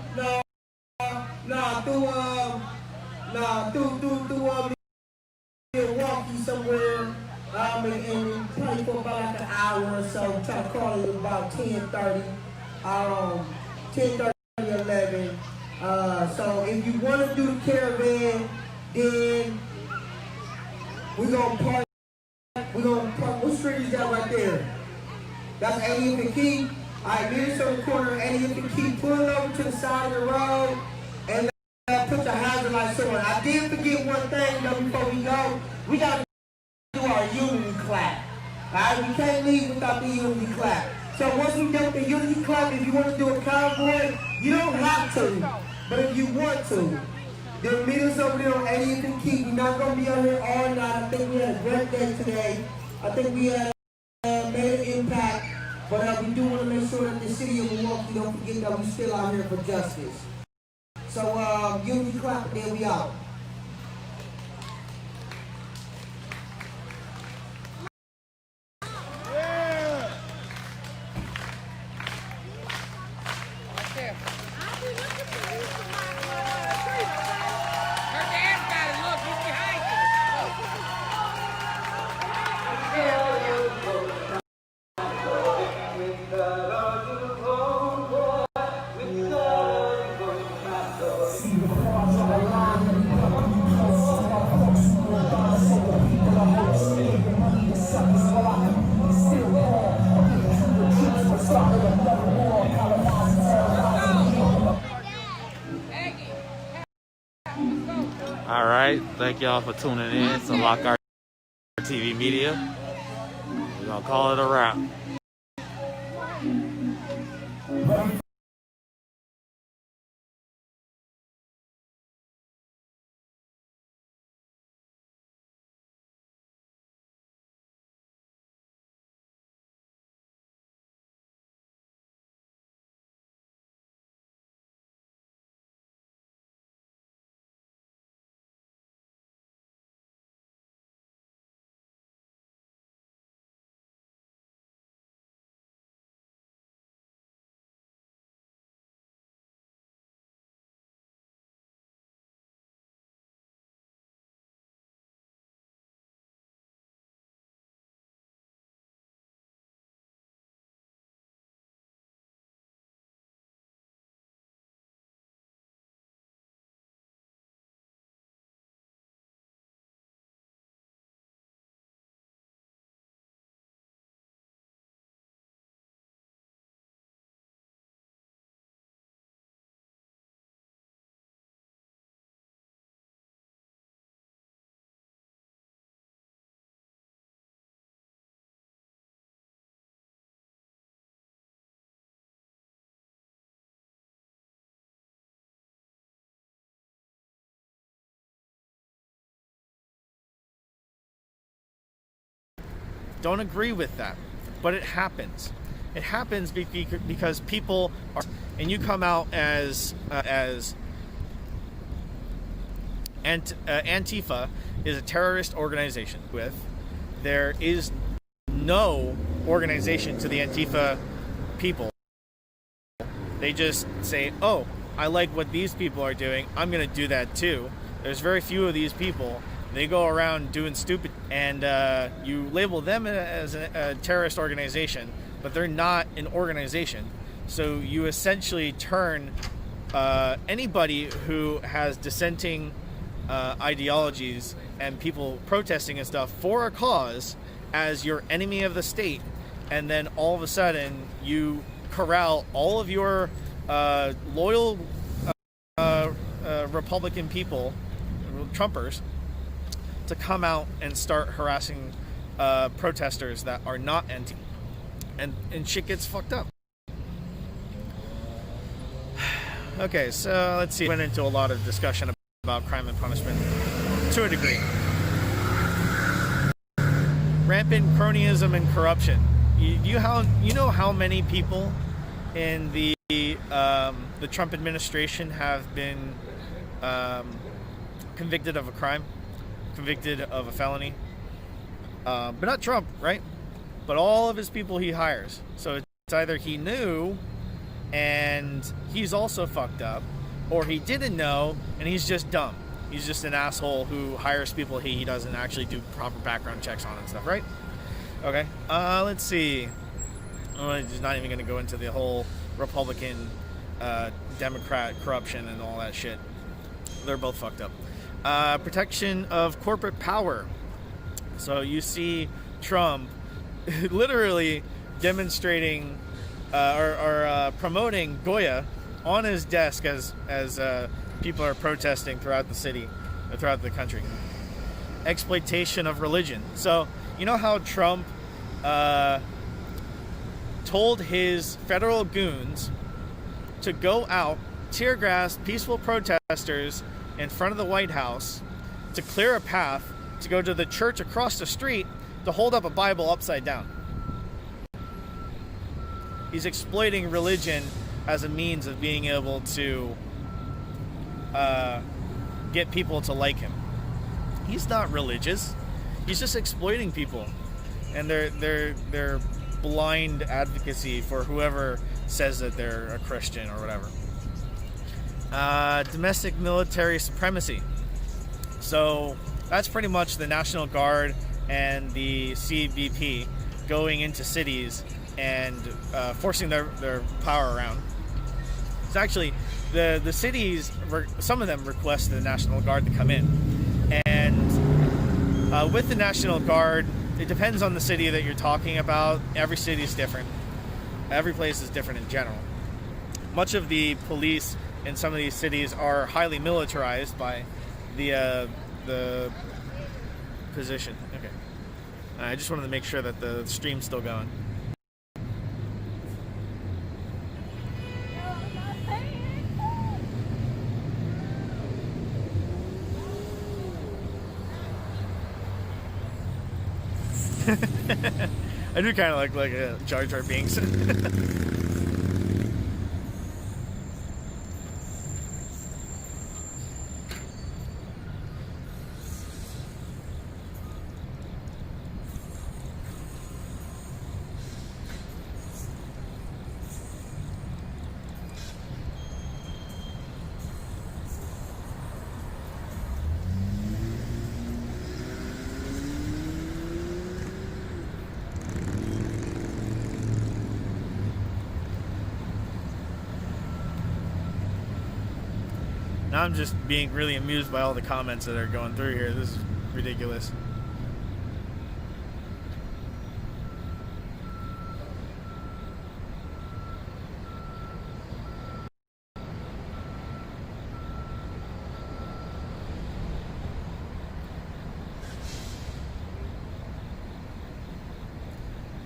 And probably for about like an hour or so. Try to call it about 10:30. 10:30, 11. So if you want to do the caravan, then we're gonna park. What street is that right there? That's 80th and Key. Alright, meet us on the corner of 80th and Key. Pull over to the side of the road and put your hazard lights on. I did forget one thing though before we go. We gotta do our unity clap. Alright, we can't leave without the unity clap. So once we do the unity clap, if you want to do a convoy, you don't have to. But if you want to, then meet us over there on 80th and Key. We're not going to be out here all night. I think we had a great day today. I think we had made an impact. But we do want to make sure that the city of Milwaukee don't forget that we're still out here for justice. So unity clap, there we are. All right, thank y'all for tuning in to Lockhart TV Media. We're gonna call it a wrap. Don't agree with that, but it happens. It happens because people are, and you come out as Antifa is a terrorist organization. There is no organization to the Antifa people. They just say, "Oh, I like what these people are doing. I'm going to do that too." There's very few of these people. They go around doing stupid, and you label them as a terrorist organization, but they're not an organization. So you essentially turn anybody who has dissenting ideologies and people protesting and stuff for a cause as your enemy of the state, and then all of a sudden you corral all of your loyal Republican people, Trumpers, to come out and start harassing protesters that are not anti, and shit gets fucked up. Okay, so let's see. Went into a lot of discussion about crime and punishment to a degree. Rampant cronyism and corruption. You know how many people in the Trump administration have been convicted of a crime? Convicted of a felony, but not Trump, right? But all of his people he hires. So it's either he knew and he's also fucked up, or he didn't know and he's just dumb. He's just an asshole who hires people he doesn't actually do proper background checks on and stuff, right? Okay. Let's see. I'm just not even going to go into the whole Republican, Democrat corruption and all that shit. They're both fucked up. Protection of corporate power. So you see Trump literally demonstrating or promoting Goya on his desk as people are protesting throughout the city, throughout the country. Exploitation of religion. So you know how Trump told his federal goons to go out, tear gas peaceful protesters in front of the White House to clear a path to go to the church across the street to hold up a Bible upside down. He's exploiting religion as a means of being able to get people to like him. He's not religious. He's just exploiting people, and their blind advocacy for whoever says that they're a Christian or whatever. Domestic military supremacy. So that's pretty much the National Guard and the CBP going into cities and forcing their power around. It's actually the cities, some of them request the National Guard to come in, and with the National Guard, it depends on the city that you're talking about. Every city is different. Every place is different in general. Much of the police in some of these cities are highly militarized by the position. Okay. I just wanted to make sure that the stream's still going. I do kind of look like a Jar Jar Binks. Now I'm just being really amused by all the comments that are going through here. This is ridiculous.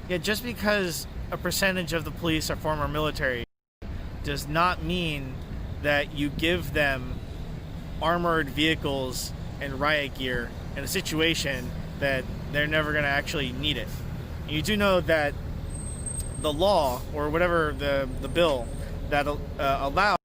Yeah, just because a percentage of the police are former military does not mean that you give them armored vehicles and riot gear in a situation that they're never going to actually need it. And you do know that the law, or whatever the bill that allows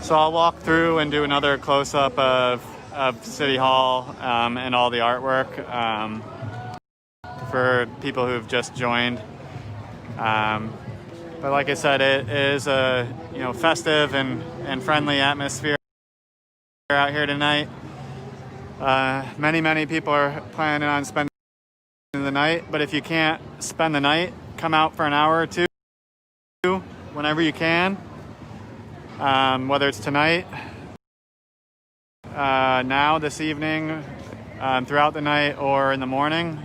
So I'll walk through and do another close-up of City Hall and all the artwork for people who've just joined. But like I said, it is a festive and friendly atmosphere out here tonight. Many people are planning on spending the night, but if you can't spend the night, come out for an hour or two whenever you can, whether it's tonight, now, this evening, throughout the night, or in the morning,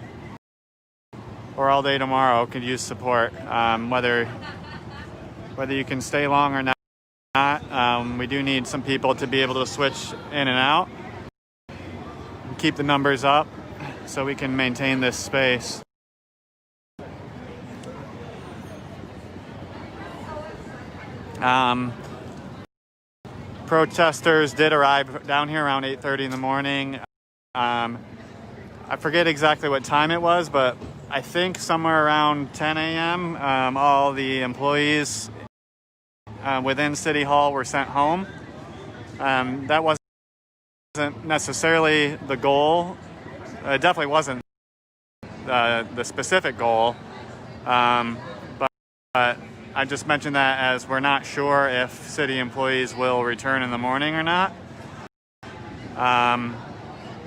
or all day tomorrow. Could use support, whether you can stay long or not. We do need some people to be able to switch in and out, keep the numbers up so we can maintain this space. Protesters did arrive down here around 8:30 in the morning. I forget exactly what time it was, but I think somewhere around 10 a.m. All the employees within City Hall were sent home. That wasn't necessarily the goal. It definitely wasn't the specific goal, but I just mentioned that as we're not sure if city employees will return in the morning or not.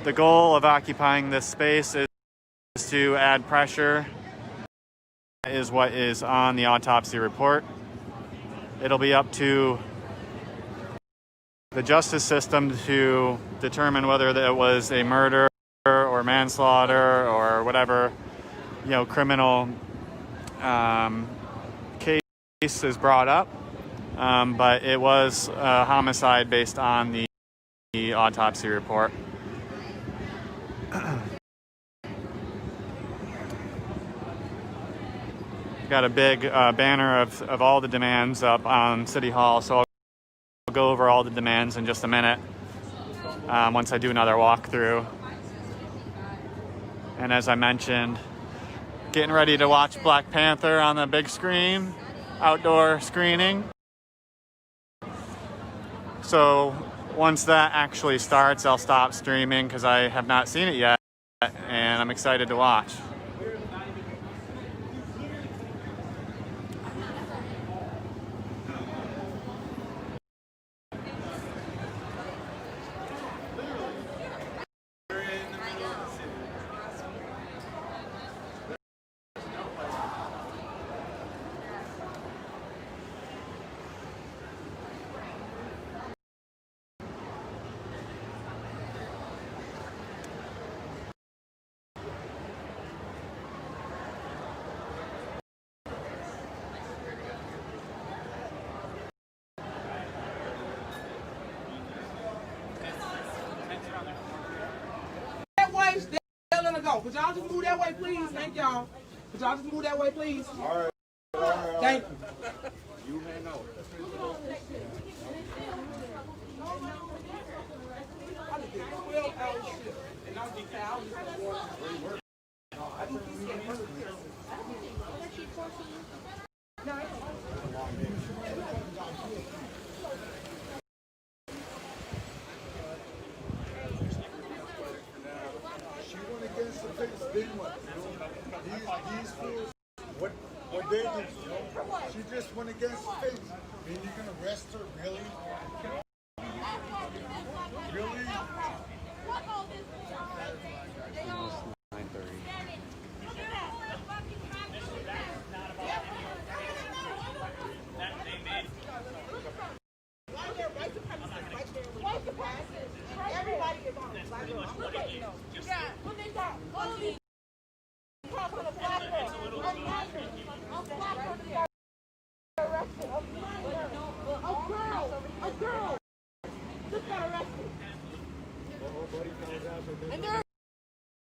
The goal of occupying this space is to add pressure, is what is on the autopsy report. It'll be up to the justice system to determine whether it was a murder or manslaughter or whatever, criminal case is brought up, but it was a homicide based on the autopsy report. Got a big banner of all the demands up on City Hall, so I'll go over all the demands in just a minute once I do another walkthrough. And as I mentioned, getting ready to watch Black Panther on the big screen, outdoor screening. So once that actually starts, I'll stop streaming because I have not seen it yet, and I'm excited to watch. Could y'all just move that way, please? Thank y'all. Could y'all just move that way, please? All right. Thank you. You hang out. I just did 12-hour shift, and I'll get out. What they do? She just went against the face. And you're gonna arrest her, really? Really? Everybody is on it. Look at you. What they got? A girl just got arrested. And they're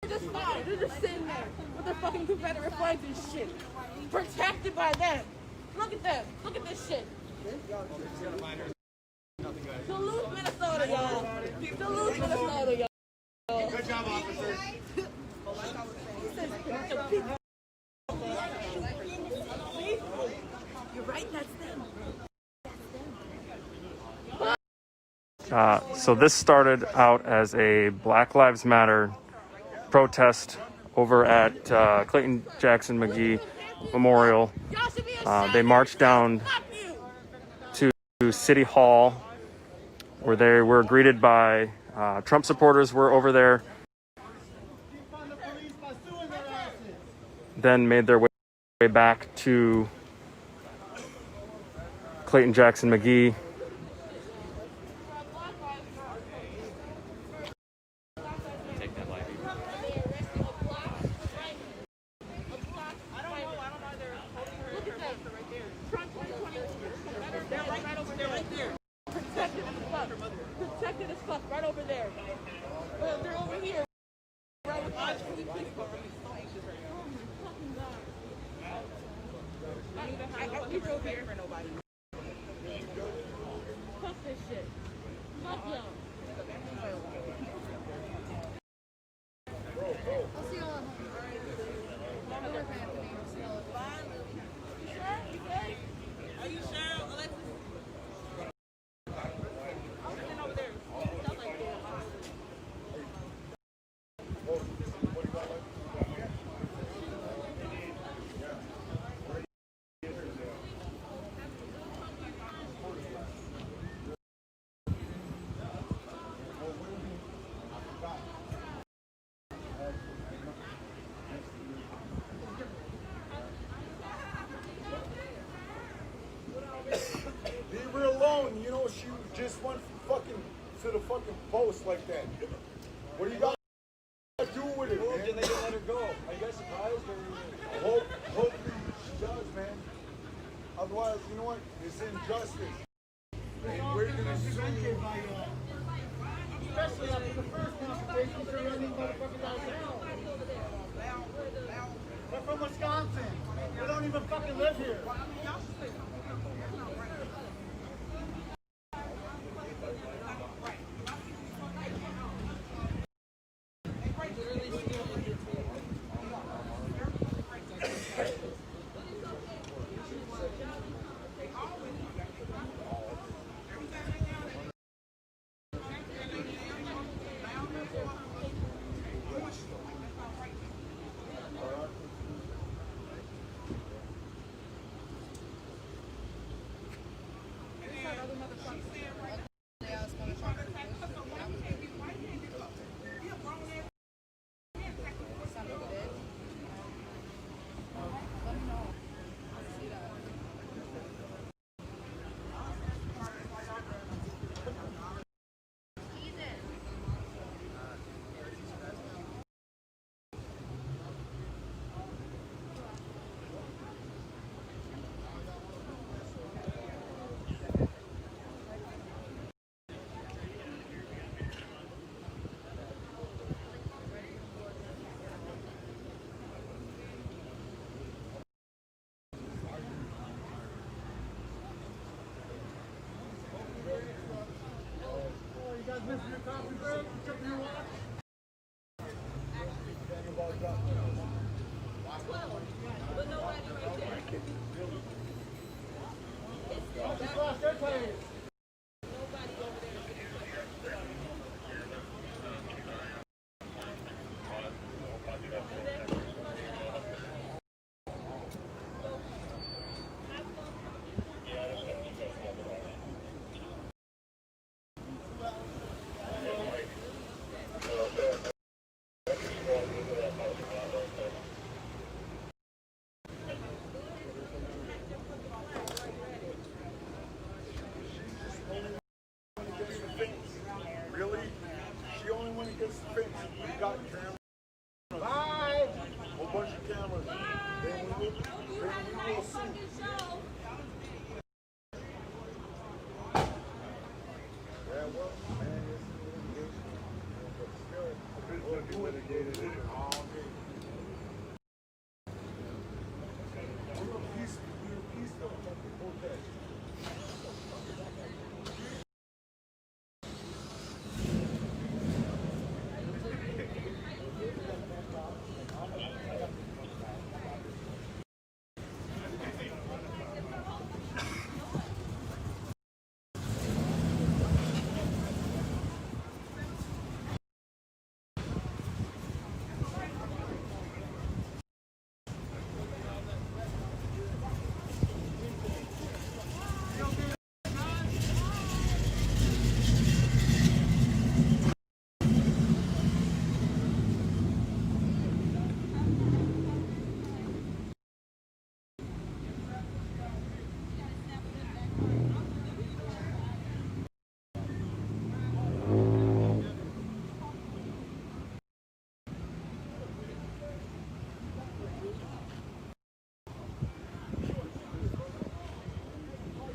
just fine. They're just sitting there with their fucking Confederate flags and shit. Protected by them. Look at them. Look at this shit. Duluth, Minnesota, y'all. Duluth, Minnesota, y'all. Good job, officers. You're right, that's them. So this started out as a Black Lives Matter protest over at Clayton Jackson McGee Memorial. They marched down to City Hall, where they were greeted by Trump supporters were over there. Then made their way back to Clayton Jackson McGee. Protected as fuck, right over there. Well, they're over here. Right with us. Please, please, I'm so anxious right now. I drove here for nobody. Fuck this shit. Fuck y'all. I'll see you all at home. Are you sure, Alexis? I'm sitting over there. Sounds like Leave her alone. You know, she just went fucking to the fucking post like that. What do you got to do with it, man? Then they can let her go. Are you guys surprised? Hopefully she does, man. Otherwise, you know what? It's injustice. And we're going to sue you. Especially after the first consultation, sure these motherfuckers out down. They're from Wisconsin. They don't even fucking live here.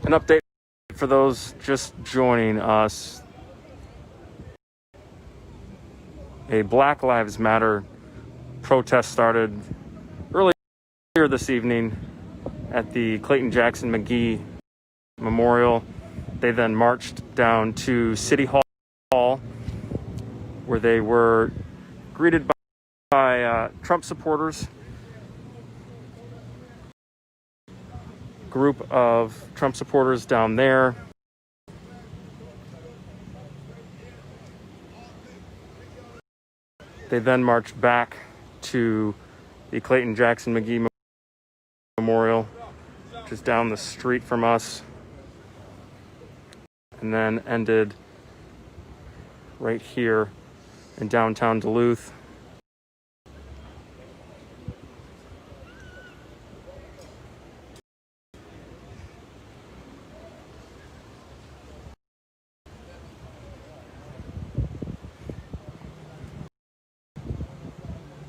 An update for those just joining us. A Black Lives Matter protest started earlier this evening at the Clayton Jackson McGee Memorial. They then marched down to City Hall, where they were greeted by Trump supporters. Group of Trump supporters down there. They then marched back to the Clayton Jackson McGee Memorial, which is down the street from us, and then ended right here in downtown Duluth.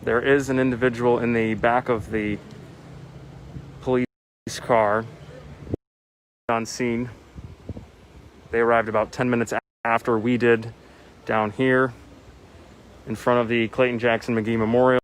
There is an individual in the back of the police car on scene. They arrived about 10 minutes after we did down here in front of the Clayton Jackson McGee Memorial.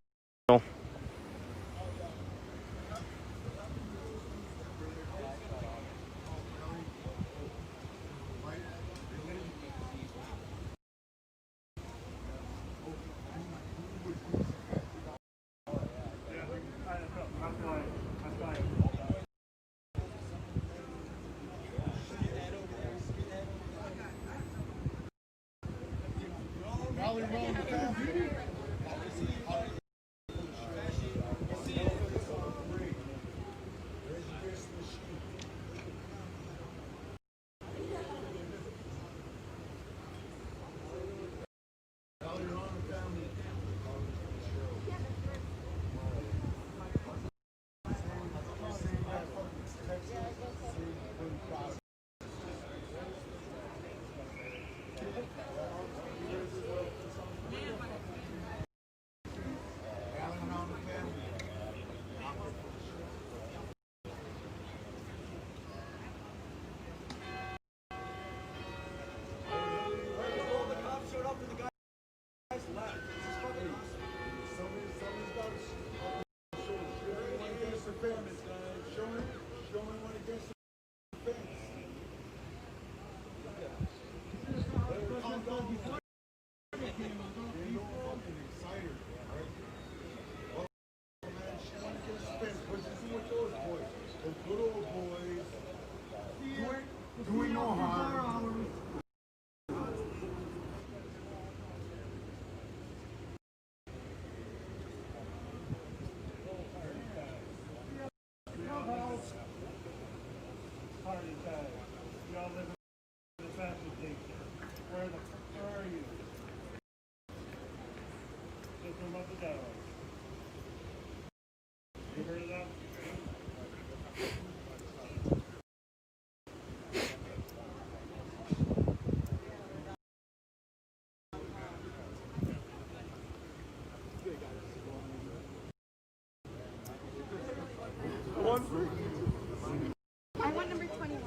I want number 21.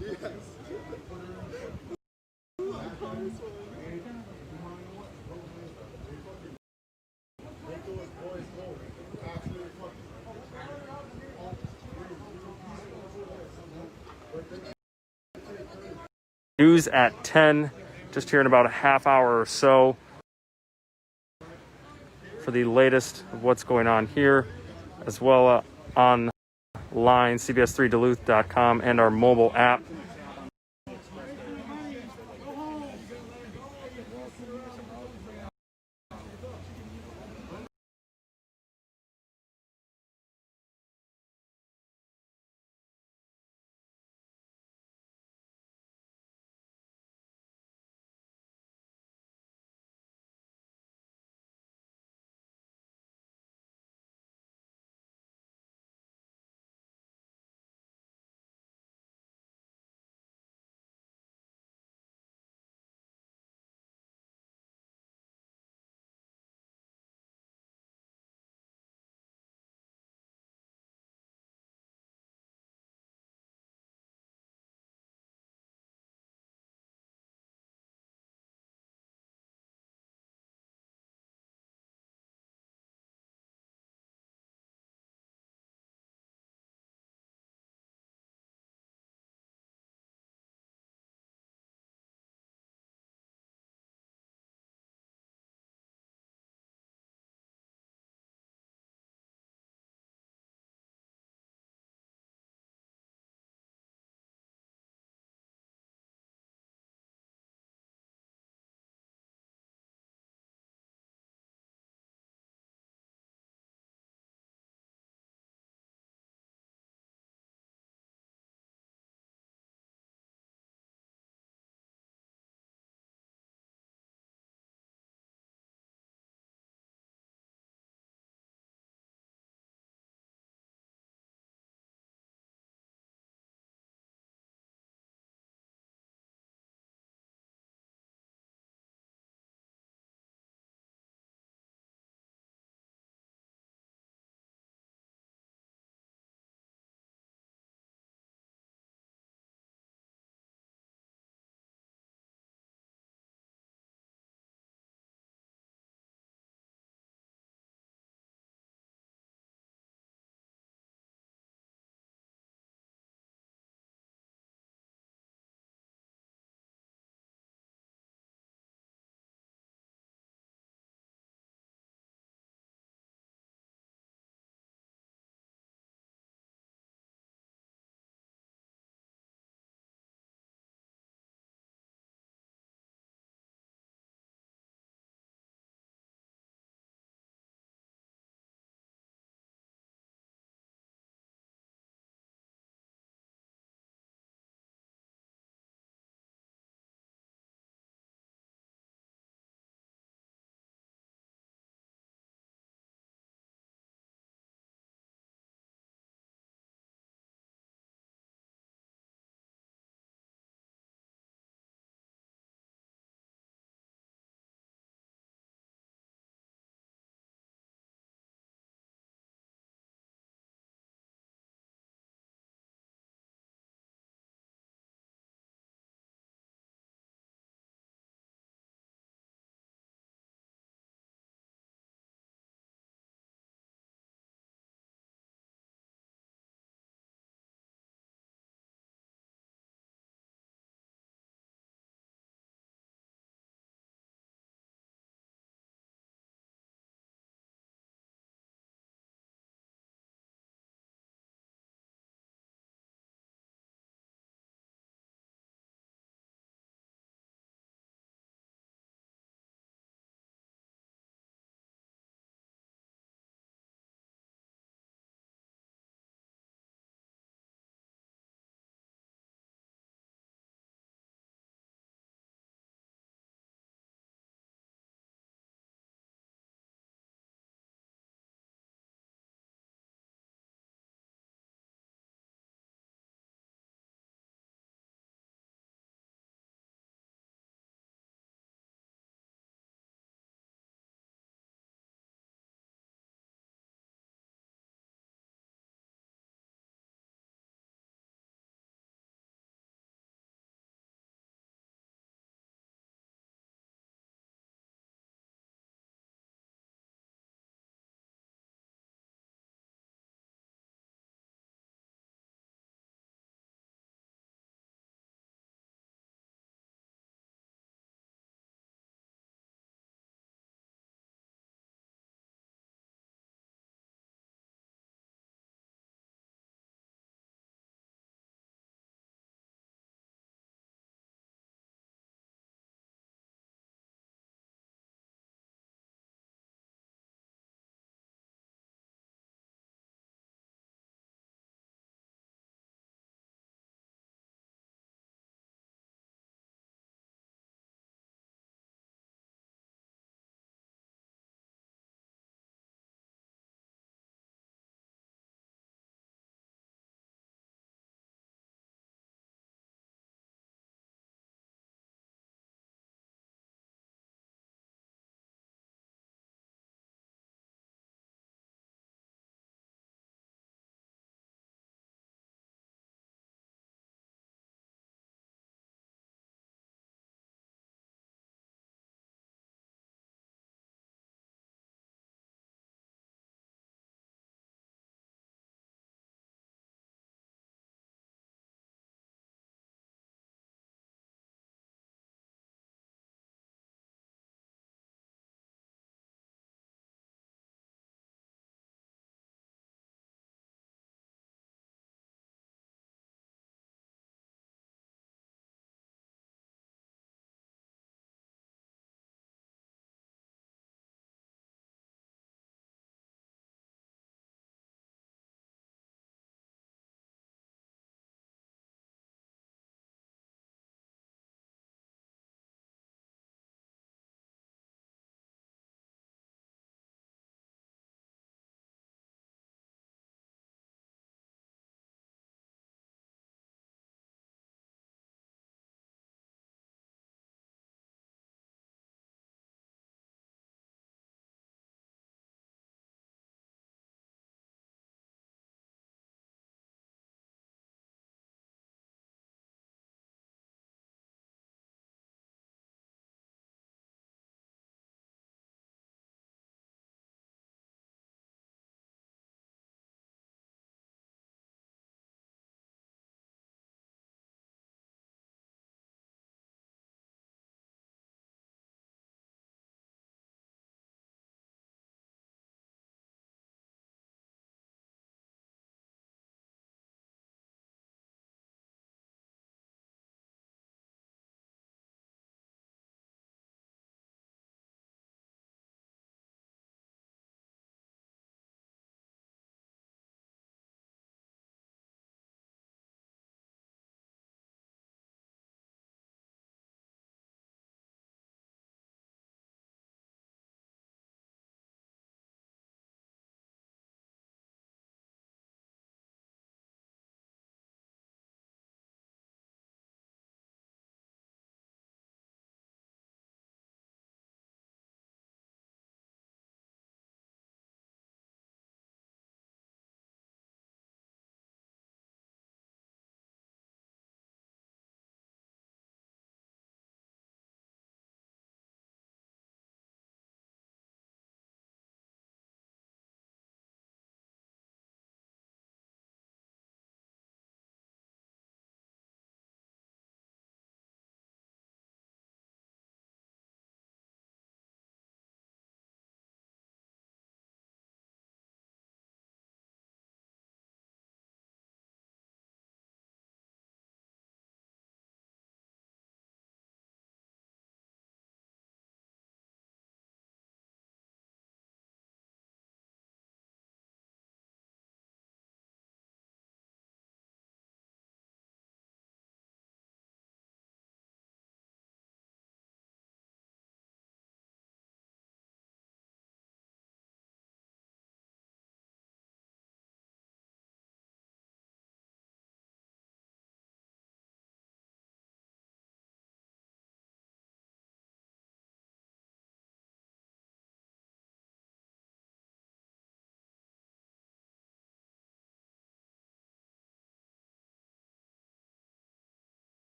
Yes. News at 10, just here in about a half hour or so for the latest of what's going on here, as well online, cbs3duluth.com, and our mobile app.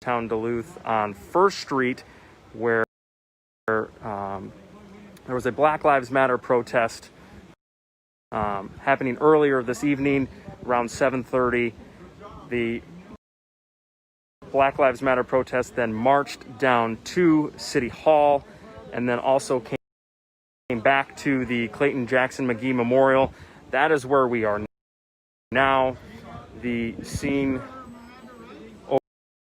downtown Duluth on First Street, where there was a Black Lives Matter protest happening earlier this evening around 7:30. The Black Lives Matter protest then marched down to City Hall and then also came back to the Clayton Jackson McGee Memorial. That is where we are now. The scene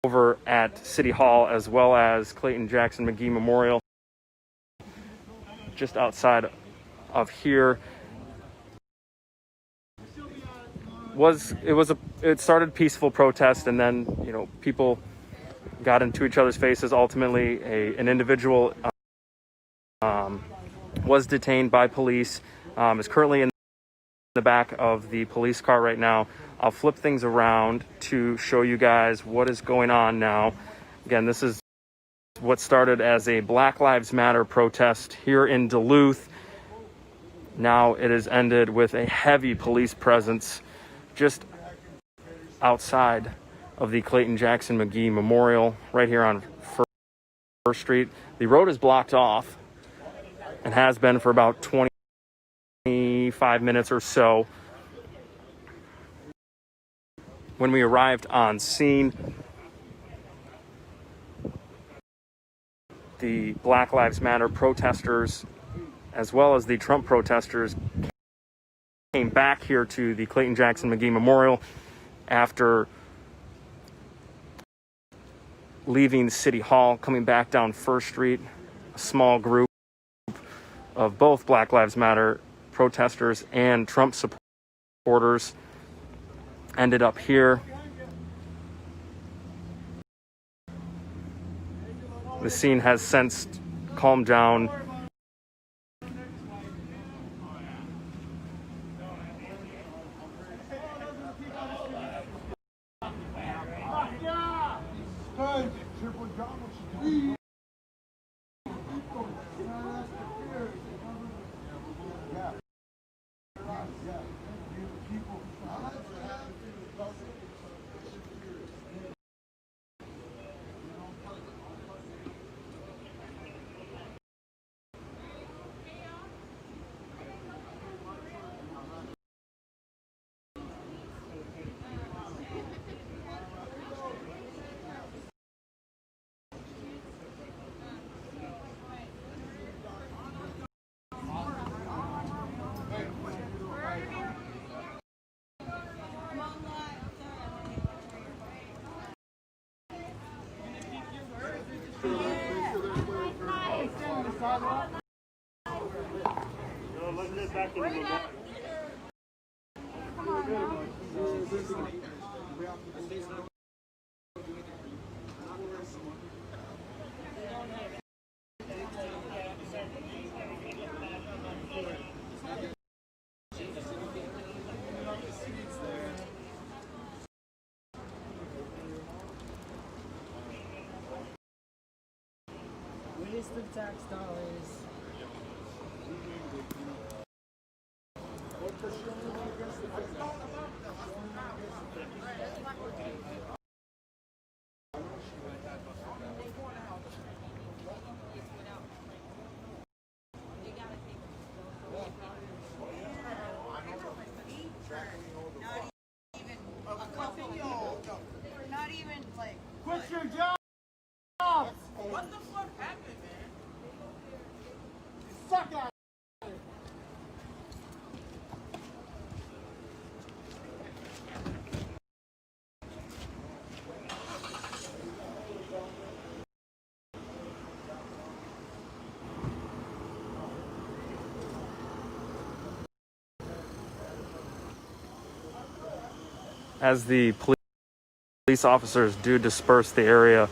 over at City Hall as well as Clayton Jackson McGee Memorial just outside of here it started peaceful protest, and then people got into each other's faces. Ultimately an individual was detained by police, is currently in the back of the police car right now. I'll flip things around to show you guys what is going on now. Again, this is what started as a Black Lives Matter protest here in Duluth. Now it has ended with a heavy police presence just outside of the Clayton Jackson McGee Memorial right here on First Street. The road is blocked off and has been for about 25 minutes or so. When we arrived on scene, the Black Lives Matter protesters, as well as the Trump protesters, came back here to the Clayton Jackson McGee Memorial after leaving City Hall, coming back down First Street. A small group of both Black Lives Matter protesters and Trump supporters ended up here. The scene has since calmed down. Waste of tax dollars. Not even like. Quit your job! What the fuck happened, man? Suck at it! As the police officers do disperse the area,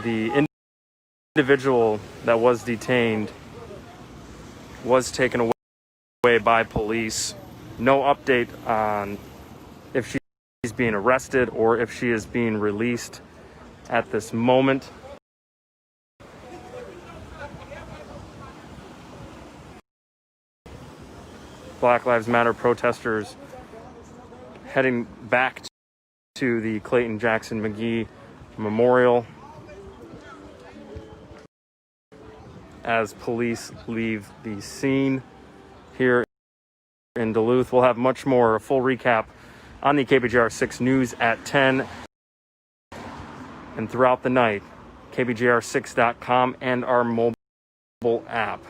the individual that was detained was taken away by police. No update on if she's being arrested or if she is being released at this moment. Black Lives Matter protesters heading back to the Clayton Jackson McGee Memorial as police leave the scene here in Duluth. We'll have much more, a full recap on the KBGR 6 News at 10 and throughout the night, KBGR6.com and our mobile app.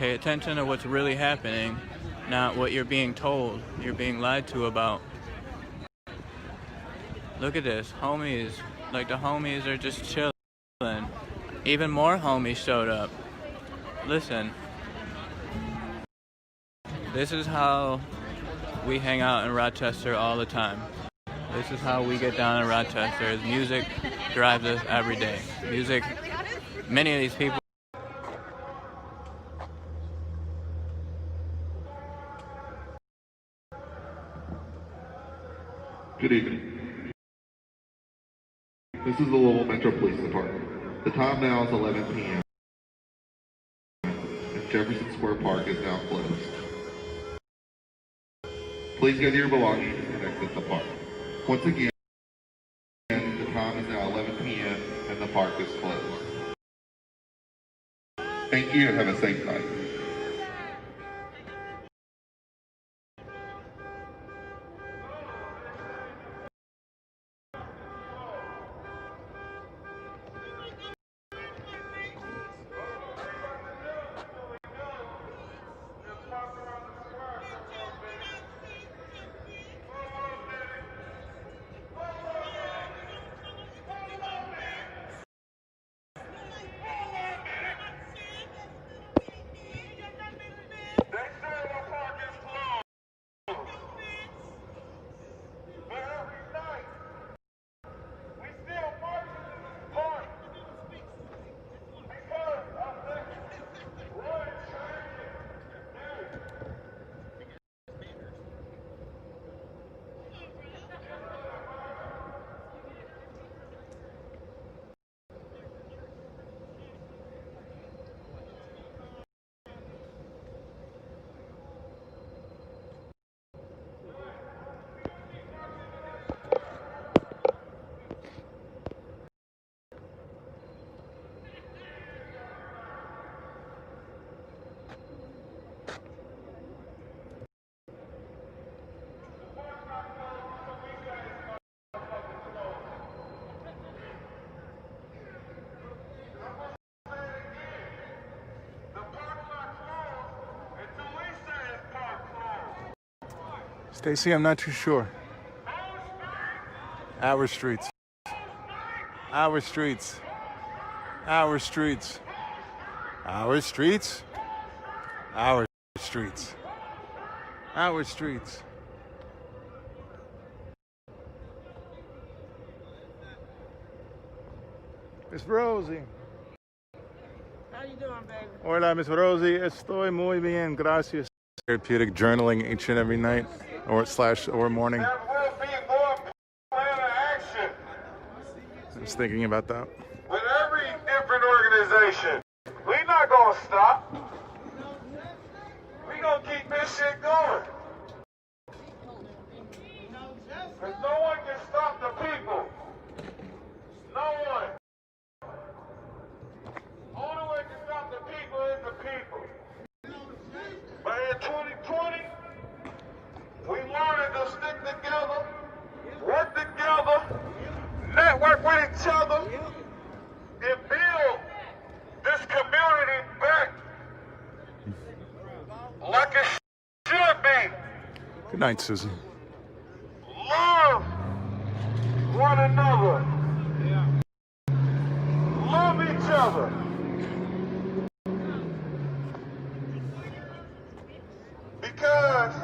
Pay attention to what's really happening, not what you're being told, you're being lied to about. Look at this, homies, like the homies are just chilling. Even more homies showed up. Listen, this is how we hang out in Rochester all the time. This is how we get down in Rochester. Music drives us every day. Music, many of these people. Good evening. This is the Louisville Metro Police Department. The time now is 11 p.m. and Jefferson Square Park is now closed. Please gather your belongings and exit the park. Once again, the time is now 11 p.m. and the park is closed. Thank you and have a safe night. Stacy, I'm not too sure. Our streets. Our streets. Our streets. Our streets. Our streets. Our streets. Miss Rosie. How you doing, baby? Hola, Miss Rosie. Estoy muy bien, gracias. Therapeutic journaling each and every night or morning. There will be more plan of action I was thinking about that. with every different organization. We're not gonna stop. We're gonna keep this shit going. Because no one can stop the people. No one. Only way to stop the people is the people. But in 2020, we learned to stick together, work together, network with each other, and build this community back like it should be. Good night, Susan. Love one another. Love each other. Because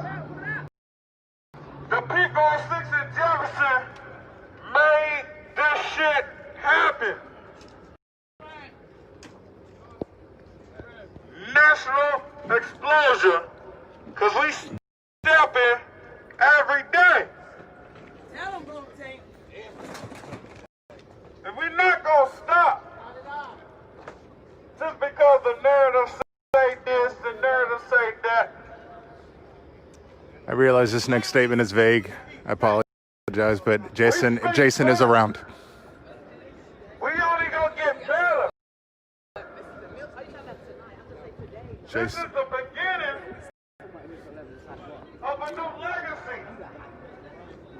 the people of 6th and Jefferson made this shit happen. National explosion, because we step in every day. Tell them, Blue Tank. And we're not going to stop. Just because the narrative say this, the narrative say that. I realize this next statement is vague. I apologize, but Jason is around. We only gonna get better. This is the beginning of a new legacy.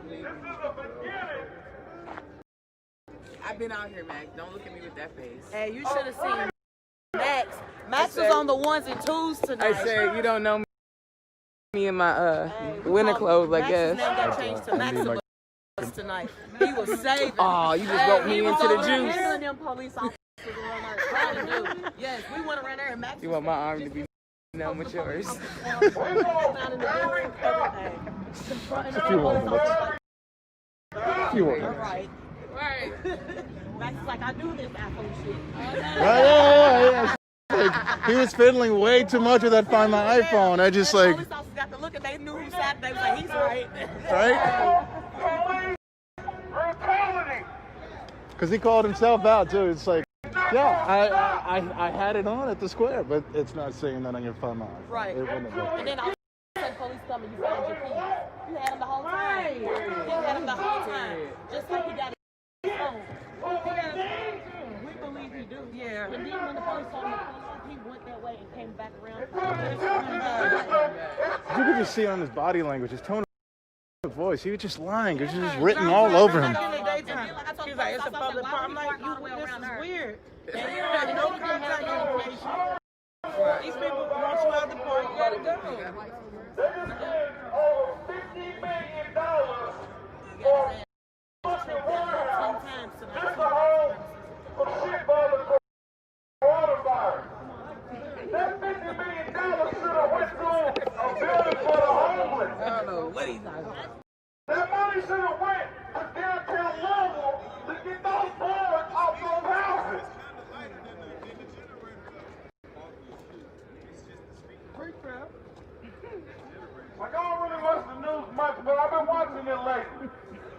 This is the beginning. I've been out here, Mac. Don't look at me with that face. Hey, you should have seen Max. Max was on the ones and twos tonight. I said, you don't know me in my winter clothes, I guess. Max's name got changed to Maximus tonight. He was saving. Oh, you just roped me into the juice. Them police officers around there trying to do. Yes, we went around there and Max. You want my arm to be numb with yours. It's a few more minutes. Right. Max is like, I do this iPhone shit. Yeah. Like, he was fiddling way too much with that Find My iPhone. I just like. Police officers got to look and they knew who sat. They was like, he's right. Right? Because he called himself out too. It's like, yeah, I had it on at the square, but it's not saying that on your Find My iPhone. Right. It wouldn't have. And then all of a sudden, police come and you found your keys. You had them the whole time. You had them the whole time. Just like you got his phone. We believe he do. Yeah. And then when the police saw him, he went that way and came back around. You could just see it on his body language, his tone of voice. He was just lying. It was just written all over him. He's like, it's a public park. I'm like, this is weird. And you have no contact information. These people want you out the park. You gotta go. Over $50 million for fucking warehouse. This is a home for shitball and coronavirus. That $50 million should have went to a building for the homeless. I don't know what he's talking about. That money should have went to downtown Louisville to get those boards off those houses. Like, I don't really watch the news much, but I've been watching it lately.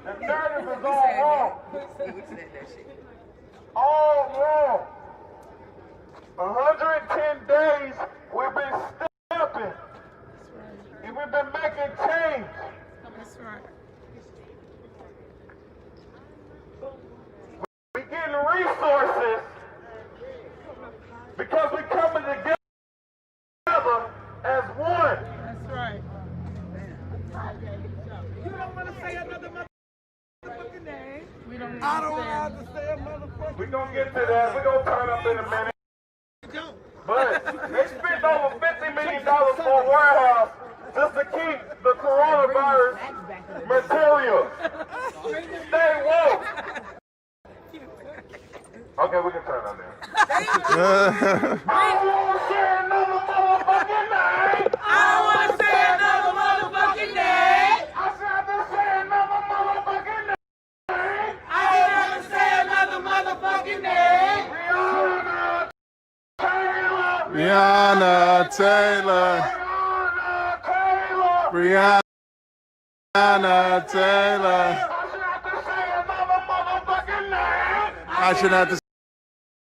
The narrative is all wrong. All wrong. 110 days we've been stepping. And we've been making change. That's right. We're getting resources because we're coming together as one. That's right. You don't want to say another motherfucking name. We don't. I don't have to say a motherfucker. We're going to get to that. We're going to turn up in a minute. But they spent over $50 million for a warehouse just to keep the coronavirus material. Stay woke. Okay, we can turn on there. I don't want to say another motherfucking name. I don't want to say another motherfucking name. I said to say another motherfucking name. I don't want to say another motherfucking name. Breonna Taylor. Breonna Taylor. I should have to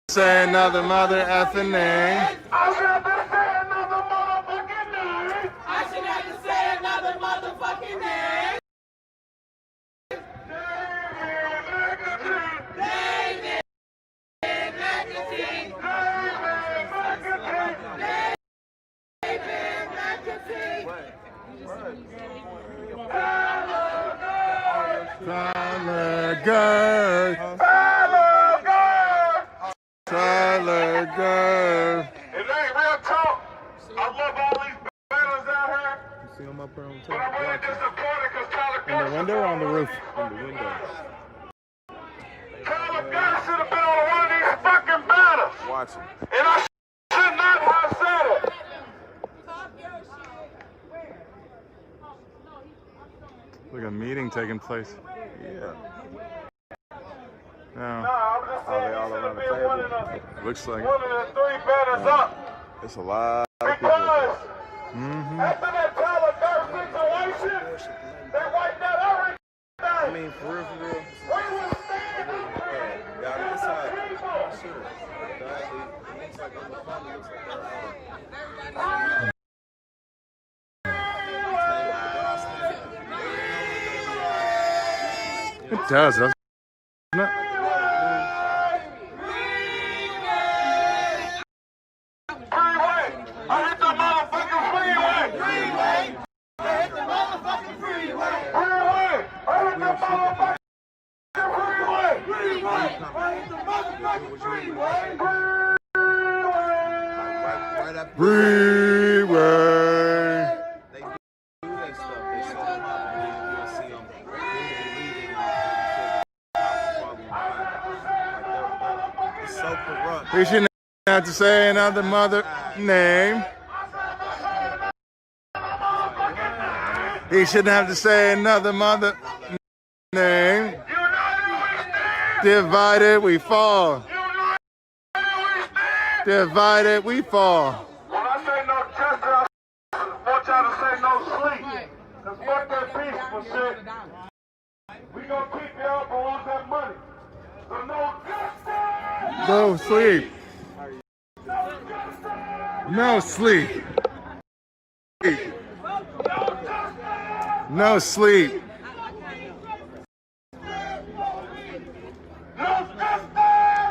say another mother effing name. I should have to say another motherfucking name. I should have to say another motherfucking name. David McAtee. Tyler Gerd. Tyler Gerd. It ain't real talk. I love all these battles out here. You see him up there on But I'm really disappointed because Tyler In the window or on the roof? In the window. Tyler Gerd should have been on one of these fucking battles. Watch him. And I should not have said it. Look, a meeting taking place. Yeah. No. I'm just saying he should have been one of the Looks like one of the three batters up. it's a lot of people. Because after that Tyler Gerd situation, they wiped out everything. I mean, for real, for real. We were standing Y'all with decide. the people. It does, doesn't it? I hit the motherfucking freeway! Freeway! I hit the motherfucking freeway! Freeway! I hit the motherfucking freeway! Freeway! I hit the motherfucking freeway! Freeway! He shouldn't have to say another mother name. He shouldn't have to say another mother name. Divided we fall. Divided we fall. When I say no Chester, I want y'all to say no sleep. Cause fuck that peaceful shit. We gonna keep y'all for all that money. So no justice! No sleep. No sleep. No sleep.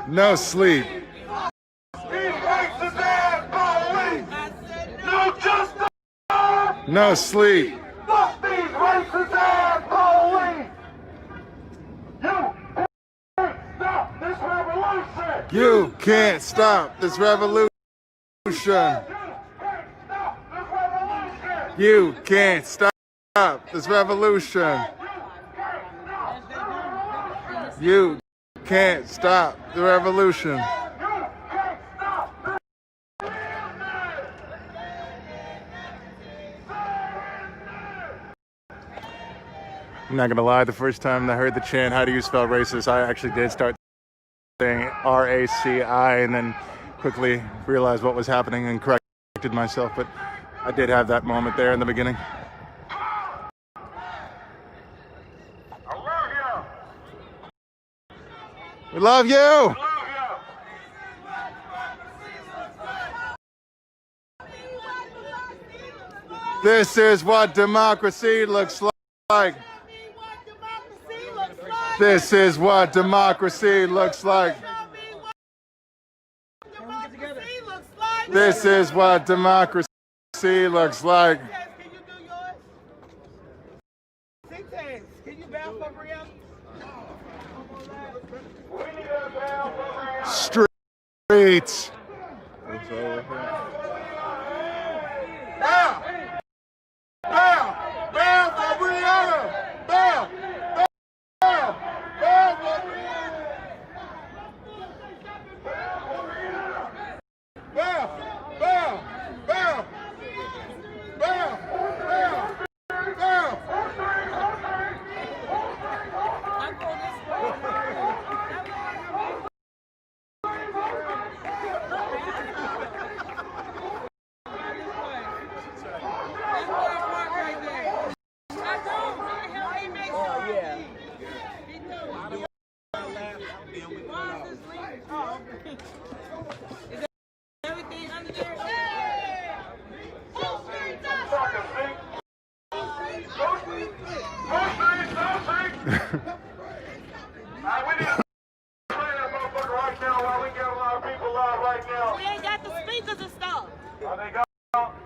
No sleep. No sleep. Fuck these racist ass police! You can't stop this revolution! You can't stop this revolution. You can't stop this revolution. You can't stop the revolution. I'm not gonna lie, the first time I heard the chant, how do you spell racist, I actually did start saying R-A-C-I and then quickly realized what was happening and corrected myself, but I did have that moment there in the beginning. We love you! This is what democracy looks like. This is what democracy looks like. This is what democracy looks like. Streets. Bow! Bow! Bow for Brianna! Bow! Bow! Bow for Brianna! Bow! Bow! Bow! Bow! Bow! We ain't got the speakers and stuff. Oh, they got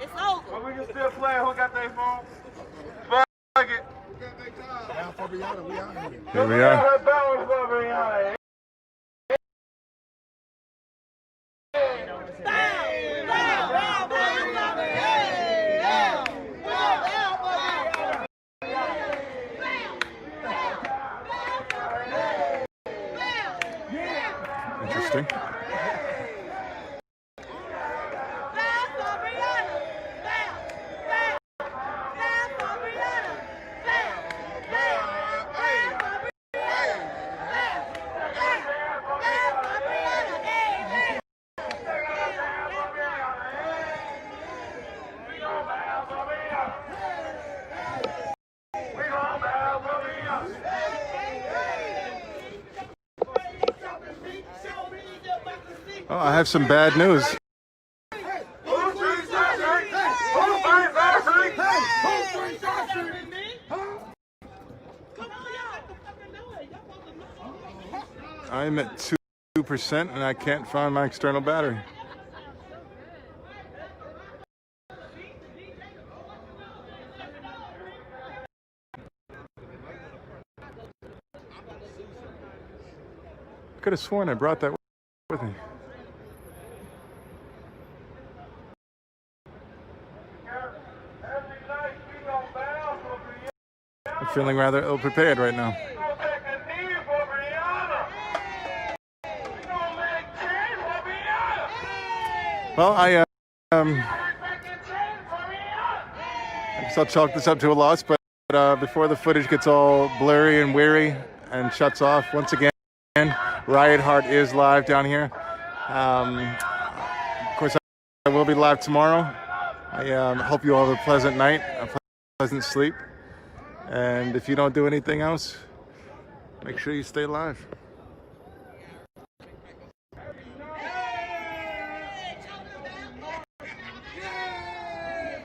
It's over. But we can still play. Who got their phone? Fuck it. Here we are. Interesting. Oh, I have some bad news. I'm at 2% and I can't find my external battery. I could have sworn I brought that with me. I'm feeling rather ill-prepared right now. Well, I guess I'll chalk this up to a loss, but before the footage gets all blurry and weary and shuts off, once again, Riot Heart is live down here. Of course, I will be live tomorrow. I hope you all have a pleasant night, a pleasant sleep. And if you don't do anything else, make sure you stay live.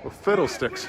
Well, fiddlesticks.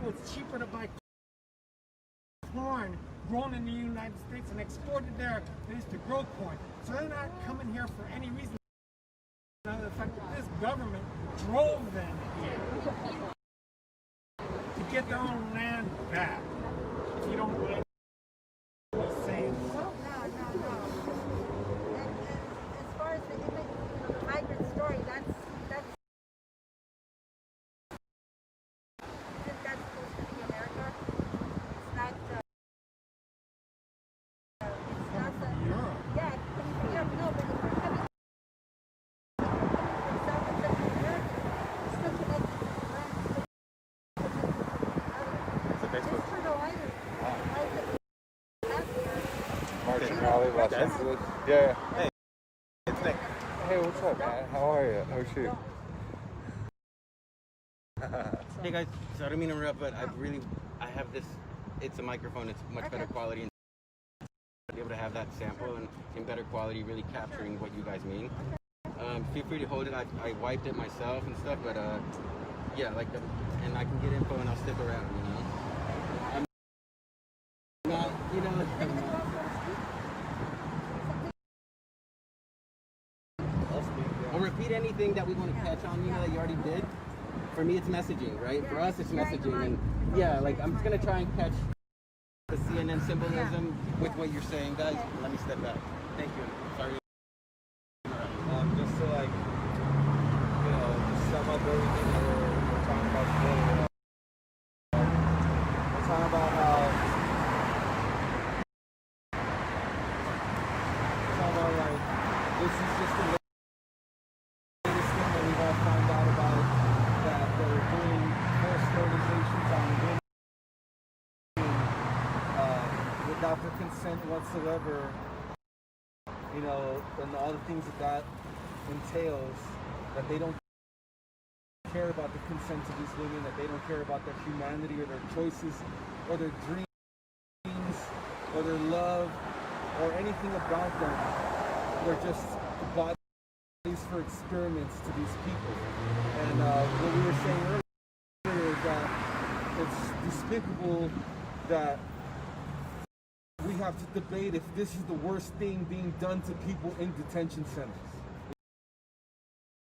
It's cheaper to buy corn grown in the United States and exported there than it is to grow corn. So they're not coming here for any reason other than the fact that this government drove them here to get their own land back. If you don't believe me saying so. No. As far as the migrant story, that's Los Angeles. Yeah. Hey, it's Nick. Hey, what's up, man? How are you? Oh, shoot. Hey guys, so I don't mean to interrupt, but I have this, it's a microphone, it's much better quality, and be able to have that sample and in better quality, really capturing what you guys mean. Feel free to hold it. I wiped it myself and stuff, but yeah, like, and I can get info and I'll stick around, you know? I'm not, you know, I'll repeat anything that we want to catch on, you know, that you already did. For me, it's messaging, right? For us, it's messaging. And yeah, like, I'm just going to try and catch the CNN symbolism with what you're saying, guys. Let me step back. Thank you. Sorry. Just to, like, you know, just sum up everything that we're talking about today. We're talking about how like, this is just the latest thing that we've all found out about, that they're doing forced sterilizations on women without their consent whatsoever, you know, and all the things that entails, that they don't care about the consent of these women, that they don't care about their humanity or their choices or their dreams or their love or anything about them. They're just bodies for experiments to these people. And what we were saying earlier is that it's despicable that we have to debate if this is the worst thing being done to people in detention centers.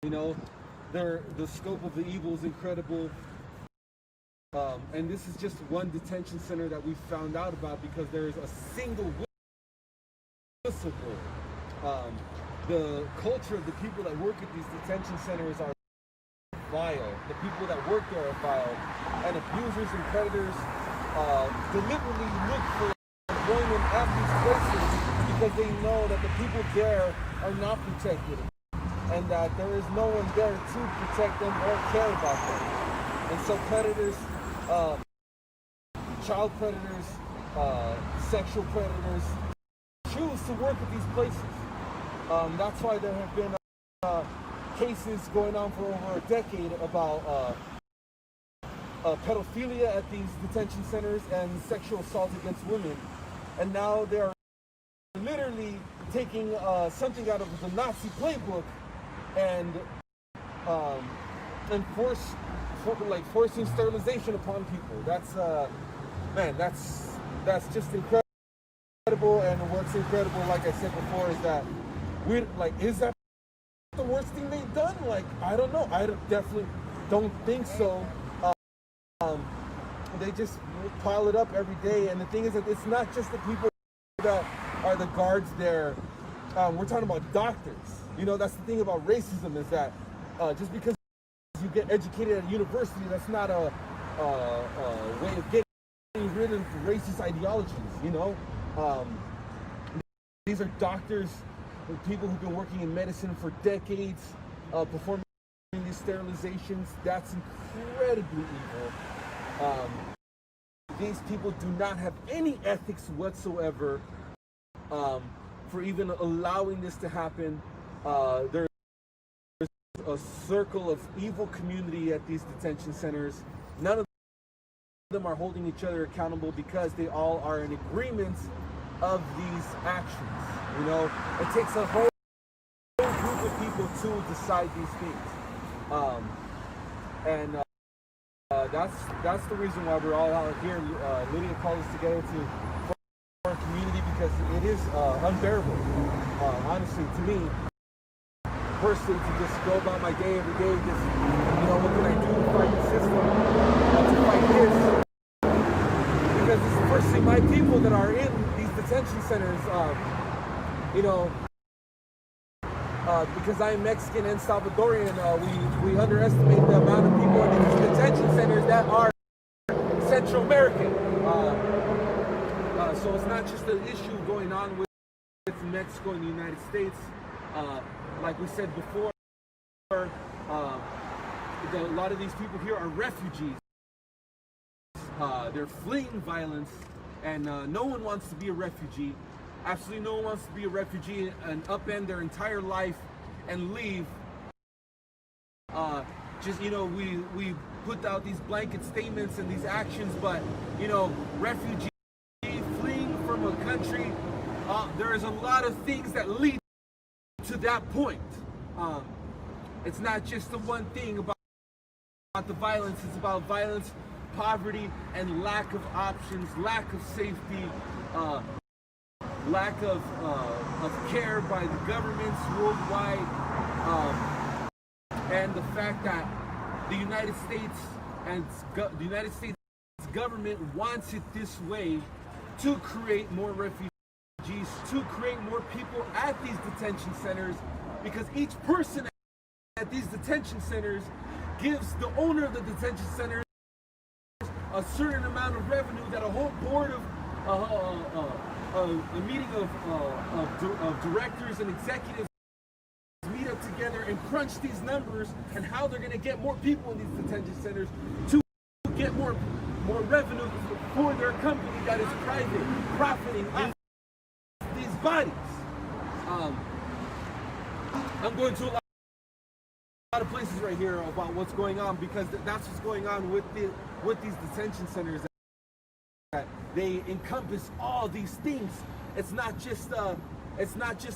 You know, the scope of the evil is incredible. And this is just one detention center that we found out about because there is a single whistleblower. The culture of the people that work at these detention centers are vile. The people that work there are vile. And abusers and predators deliberately look for employment at these places because they know that the people there are not protected and that there is no one there to protect them or care about them. And so predators, child predators, sexual predators choose to work at these places. That's why there have been cases going on for over a decade about pedophilia at these detention centers and sexual assault against women. And now they're literally taking something out of the Nazi playbook and forcing sterilization upon people. That's man, that's just incredible. And what's incredible, like I said before, is that is that the worst thing they've done? Like, I don't know. I definitely don't think so. They just pile it up every day. And the thing is that it's not just the people that are the guards there. We're talking about doctors. You know, that's the thing about racism, is that just because you get educated at university, that's not a way of getting rid of racist ideologies, you know? These are doctors, people who've been working in medicine for decades, performing these sterilizations. That's incredibly evil. These people do not have any ethics whatsoever for even allowing this to happen. There's a circle of evil community at these detention centers. None of them are holding each other accountable because they all are in agreement of these actions. You know, it takes a whole group of people to decide these things. That's the reason why we're all out here. Lydia called us together to form a community because it is unbearable. Honestly, to me, personally, to just go about my day every day, just, you know, what can I do to fight the system, to fight this? Because it's firstly my people that are in these detention centers, you know, because I'm Mexican and Salvadorian, we underestimate the amount of people in these detention centers that are Central American. So it's not just an issue going on with Mexico and the United States. Like we said before, a lot of these people here are refugees. They're fleeing violence, and no one wants to be a refugee. Absolutely no one wants to be a refugee and upend their entire life and leave. Just, you know, we put out these blanket statements and these actions, but, you know, refugee fleeing from a country, there is a lot of things that lead to that point. It's not just the one thing about the violence. It's about violence, poverty, and lack of options, lack of safety, lack of care by the governments worldwide, and the fact that the United States and the United States government wants it this way to create more refugees, to create more people at these detention centers, because each person at these detention centers gives the owner of the detention center a certain amount of revenue that a whole board of a meeting of directors and executives meet up together and crunch these numbers and how they're going to get more people in these detention centers to get more revenue for their company that is private, profiting off these bodies. I'm going to a lot of places right here about what's going on, because that's what's going on with these detention centers. That they encompass all these things. It's not just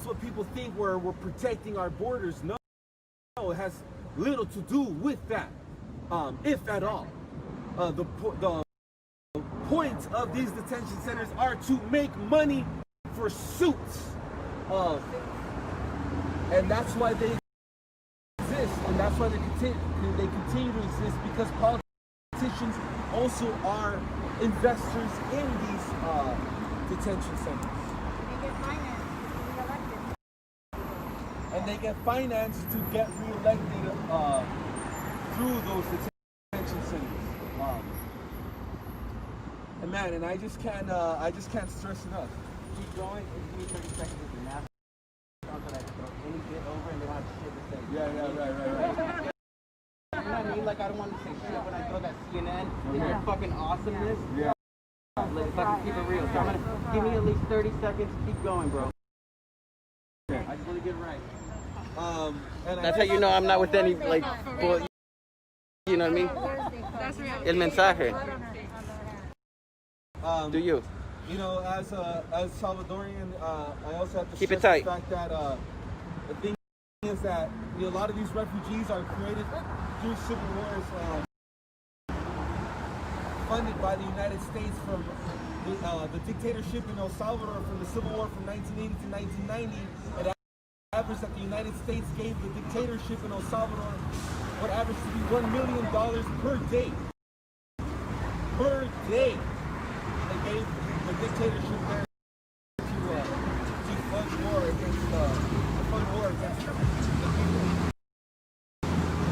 what people think where we're protecting our borders. No, it has little to do with that, if at all. The point of these detention centers are to make money for suits, and that's why they exist, and that's why they continue to exist, because politicians also are investors in these detention centers. And they get financed to get reelected through those detention centers. And man, and I just can't stress enough. Keep going. Give me 30 seconds with your mask on, so that I throw any bit over and they want shit to say. Yeah. You know what I mean? Like, I don't want to say shit when I throw that CNN and your fucking awesomeness. Yeah. Like, if I can keep it real. So I'm gonna give me at least 30 seconds. Keep going, bro. Okay. I just want to get it right. And that's how you know I'm not with any, like, bull, you know what I mean? El mensaje. Do you? You know, as Salvadorian, I also have to keep it stress tight. The fact that the thing is that a lot of these refugees are created through civil wars funded by the United States from the dictatorship in El Salvador, from the Civil War from 1980 to 1990. It averaged that the United States gave the dictatorship in El Salvador what averaged to be $1 million per day. Per day. They gave the dictatorship there to fund war against the people.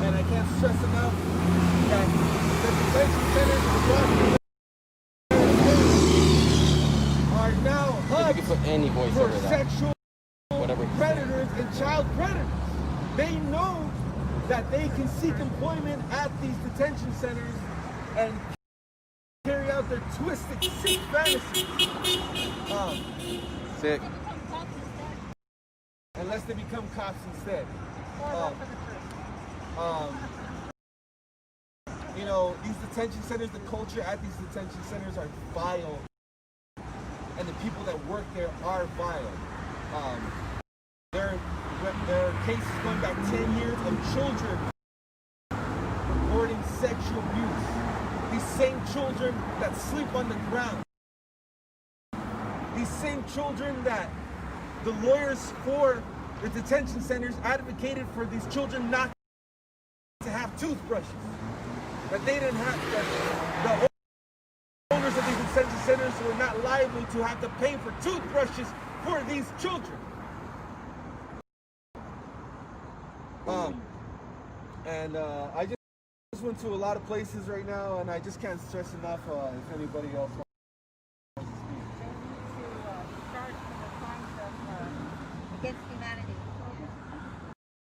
And I can't stress enough that the detention centers are now hubs for sexual predators and child predators. They know that they can seek employment at these detention centers and carry out their twisted, sick fantasies. Sick. Unless they become cops instead. You know, these detention centers, the culture at these detention centers are vile. And the people that work there are vile. There are cases going back 10 years of children reporting sexual abuse. These same children that sleep on the ground. These same children that the lawyers for the detention centers advocated for these children not to have toothbrushes. That they didn't have, the owners of these detention centers were not liable to have to pay for toothbrushes for these children. I just went to a lot of places right now, and I just can't stress enough if anybody else wants to speak. Start the crimes of against humanity.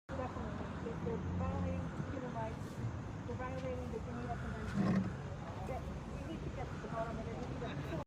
Definitely. They're violating human rights. They're violating the Geneva Convention. We need to get to the bottom of it. We need to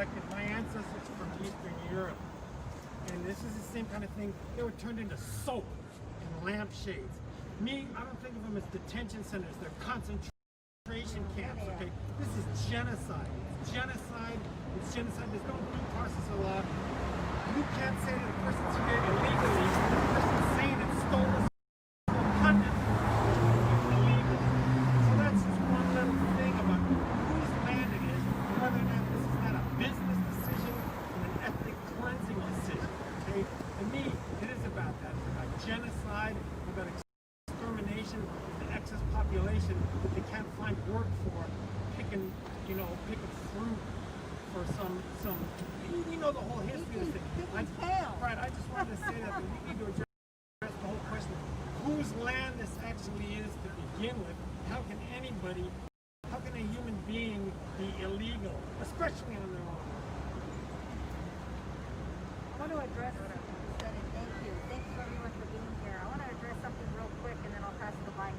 collected my ancestors from Eastern Europe. And this is the same kind of thing. They were turned into soap and lampshades. Me, I don't think of them as detention centers. They're concentration camps, okay? This is genocide. It's genocide. It's genocide. There's no due process of law. You can't say that a person's here illegally. The person's saying it stole this content illegally. So that's just one little thing about whose land it is, and whether or not this is not a business decision and an ethnic cleansing decision. Okay? To me, it is about that. It's about genocide, about extermination of the excess population that they can't find work for, picking fruit for some you know the whole history of this thing. Right, I just wanted to say that we need to address the whole question of whose land this actually is to begin with. How can a human being be illegal, especially on their own? I want to address what you said, and thank you. Thanks everyone for being here. I want to address something real quick, and then I'll pass the mic.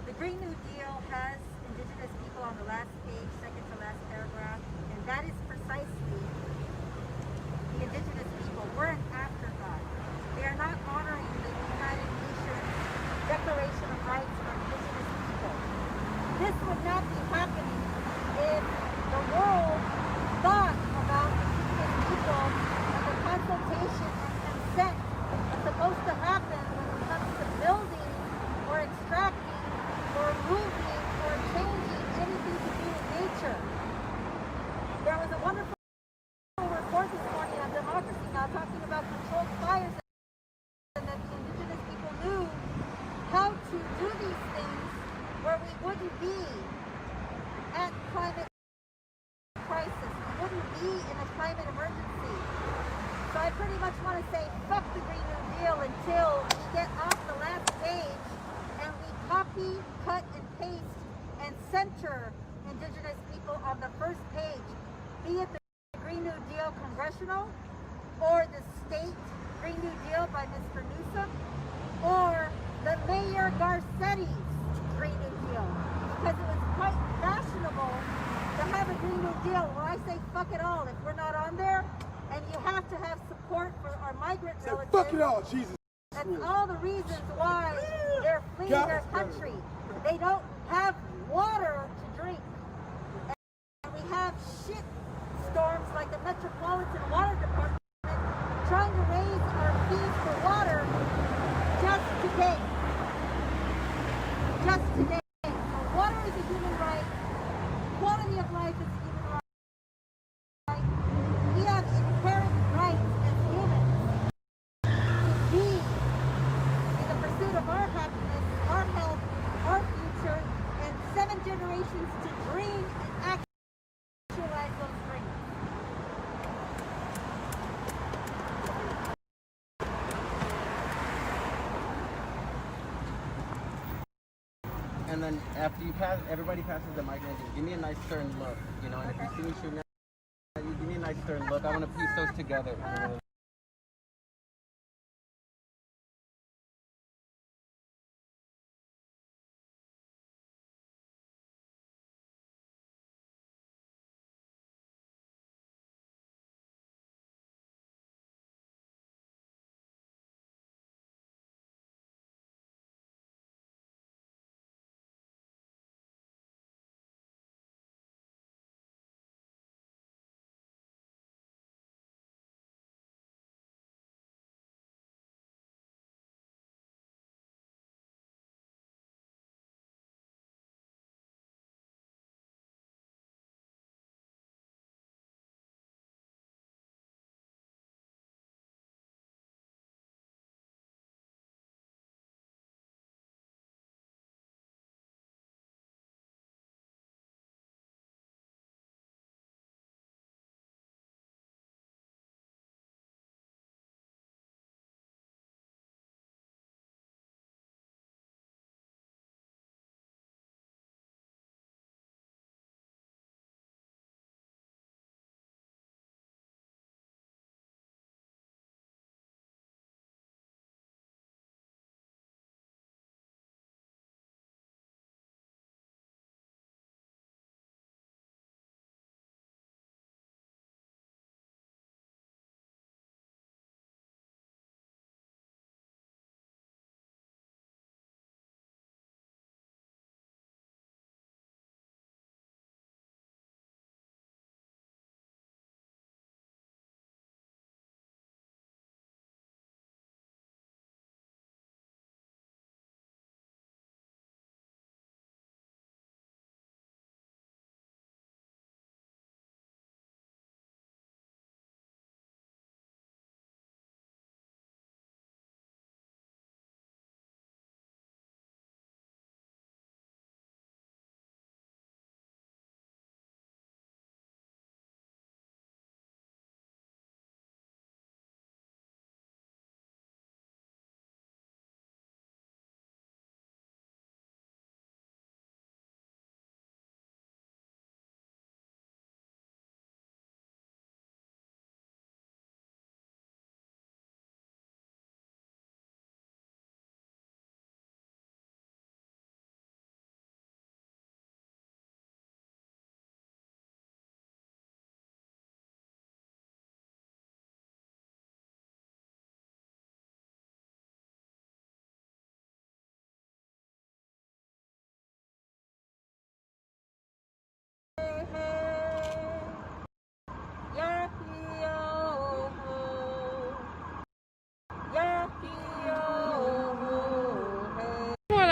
The Green New Deal has indigenous people on the last page, second to last paragraph, and that is precisely the indigenous people. We're an afterthought. They are not honoring the United Nations Declaration of Rights for Indigenous People. This would not be happening if the world thought about indigenous people and the consultation and consent that's supposed to happen when it comes to building or extracting or moving or changing anything to do with nature. There was a wonderful report this morning on Democracy Now! Talking about controlled fires and that the indigenous people knew how to do these things where we wouldn't be at climate crisis. We wouldn't be in a climate emergency. So I pretty much want to say fuck the Green New Deal until we get off the last page and we copy, cut, and paste and center indigenous people on the first page, be it the Green New Deal Congressional or the state Green New Deal by Mr. Newsom or the Mayor Garcetti's Green New Deal, because it was quite fashionable to have a Green New Deal. Well, I say fuck it all if we're not on there, and you have to have support for our migrant relatives. Fuck it all, Jesus. That's all the reasons why they're fleeing their country. They don't have water to drink. And we have shit storms like the Metropolitan Water Department trying to raise our fees for water just today. Just today. So water is a human right. Quality of life is a human right. We have inherent rights as humans to be in the pursuit of our happiness, our health, our future, and 7 generations to dream and actualize those dreams. And then after you pass, everybody passes the mic and just give me a nice stern look, you know. And if you see me shooting at you, give me a nice stern look. I want to piece those together. You know?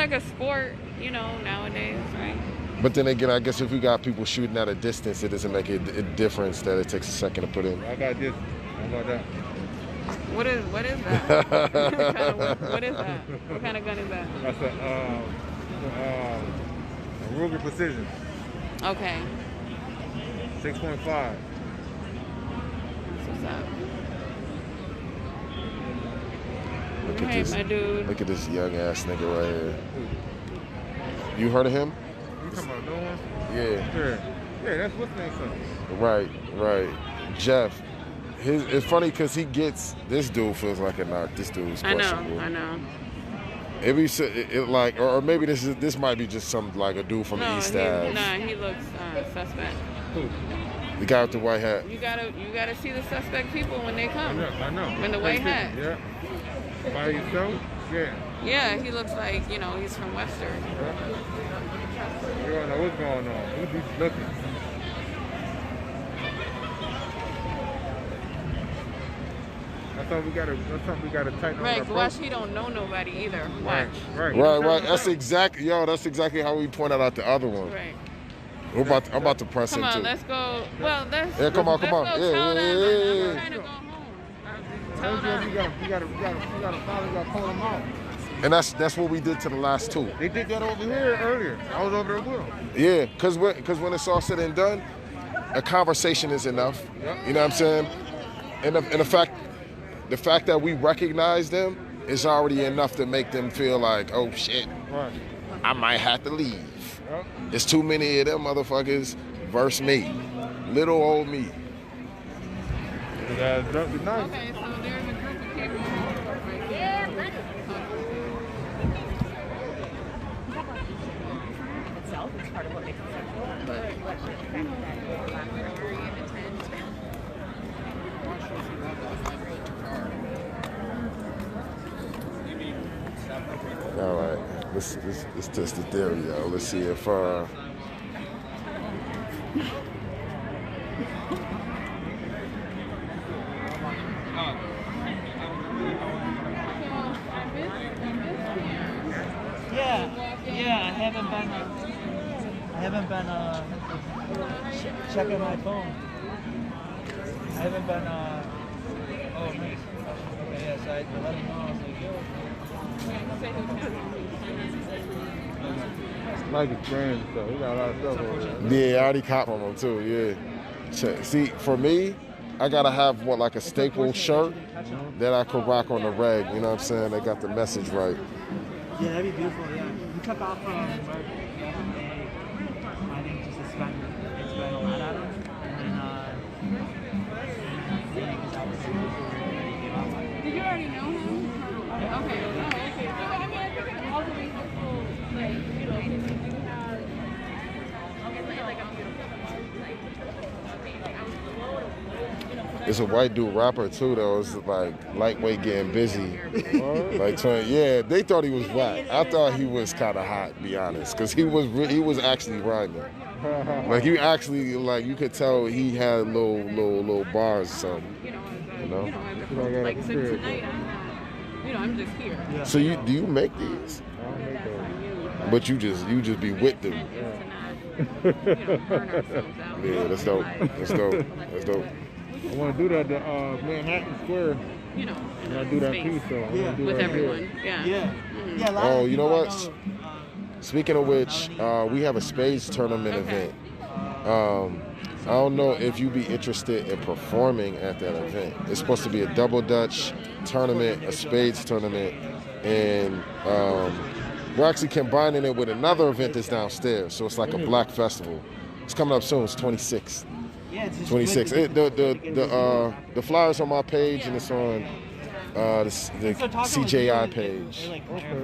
like a sport, you know, nowadays, right? But then again, I guess if we got people shooting at a distance, it doesn't make a difference that it takes a second to put in. I got this. How about that? What is that? what is that? What kind of gun is that? That's a Ruger Precision. Okay. 6.5. That's what's up. Look Hey, at this. my dude. Look at this young ass nigga right here. You heard of him? You talking about no one? Yeah. Yeah, that's what's name son. Right. Jeff. It's funny because he gets, this dude feels like a knock. This dude's questionable. I know. Or maybe this might be just some like a dude from the East Ave. He looks suspect. The guy with the white hat. You gotta see the suspect people when they come. I know. In the white hat. Yeah. By yourself? Yeah. Yeah, he looks like, you know, he's from Western. Yeah. You don't know what's going on. He's looking. That's something we gotta tighten Right, up. but watch, he don't know nobody either. Watch. Right. That's exactly how we pointed out the other one. Right. I'm about to press Come him on, too. let's go. Well, let's. Yeah, come on. Let's go Yeah. I'm trying to go home. Tell them. You gotta pull them out. And that's what we did to the last two. They did that over here earlier. I was over there with them. Yeah, because when it's all said and done, a conversation is enough. Yep. You know what I'm saying? And the fact that we recognize them is already enough to make them feel like, oh shit, right. I might have to leave. Yep. There's too many of them motherfuckers versus me, little old me. Okay, so there's a group of people. Itself is part of what makes it sexual, but All right, let's test the theory, yo. Let's see if Yeah, I haven't been checking my phone. I haven't been oh nice. Okay, yeah, so I let him know. I was like, like his friends, so he got a lot of stuff over there. yeah, I already caught from him too. Yeah. See, for me, I gotta have like a staple shirt that I could rock on the reg. You know what I'm saying? They got the message right. yeah, that'd be beautiful. Yeah, we took off from work the other day. I think just to spend a lot on him, and Did you already know him? Okay. Oh, okay. So, I mean, I think it's also helpful, like, you know, because you have, like a beautiful, It's a white dude rapper too, though. It's like lightweight getting busy. Like, yeah, they thought he was whack. I thought he was kind of hot, to be honest, because he was actually rhyming. Like he actually, like you could tell he had little bars or something. You know. like, so tonight, I'm just here. So do you make these? But you just be with them. Yeah, that's dope. That's dope. I want to do that at Manhattan Square. You know, I do that too, so I want to do with that everyone. here. Yeah. Oh, you know what? Speaking of which, we have a spades tournament event. I don't know if you'd be interested in performing at that event. It's supposed to be a double Dutch tournament, a spades tournament, and we're actually combining it with another event that's downstairs. So it's like a black festival. It's coming up soon. It's 26. Yeah, it's just 26. The flyers on my page, and it's on the CJI page,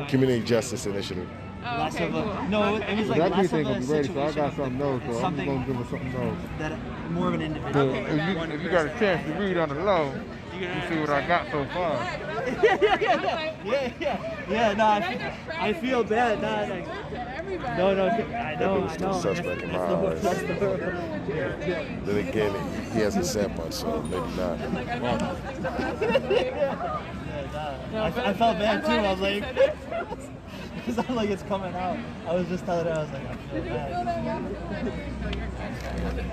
Community Justice Initiative. Oh, okay, cool. No, it was like That less piece ain't of a gonna be ready, so I got situation, something else, so I'm something gonna give her something else. that more of an individual. If you got a chance to read on the low, you see what I got so far. Yeah. No, I feel bad. No, I know. Suspect in my eyes. Then again, he hasn't said much, so maybe not. I felt bad too. I was like, because I'm like, it's coming out. I was just telling her, I was like, I feel Did you feel that?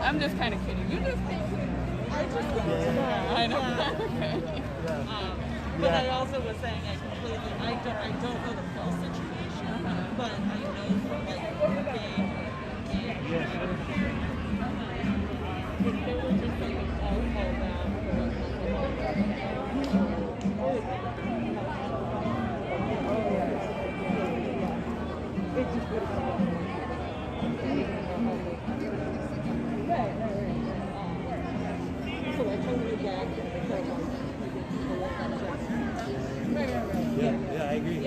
I'm just kind of kidding. You just think I just I know. But I also was saying I completely I don't know the full situation, but I know from like being they were just like all Yeah, I agree.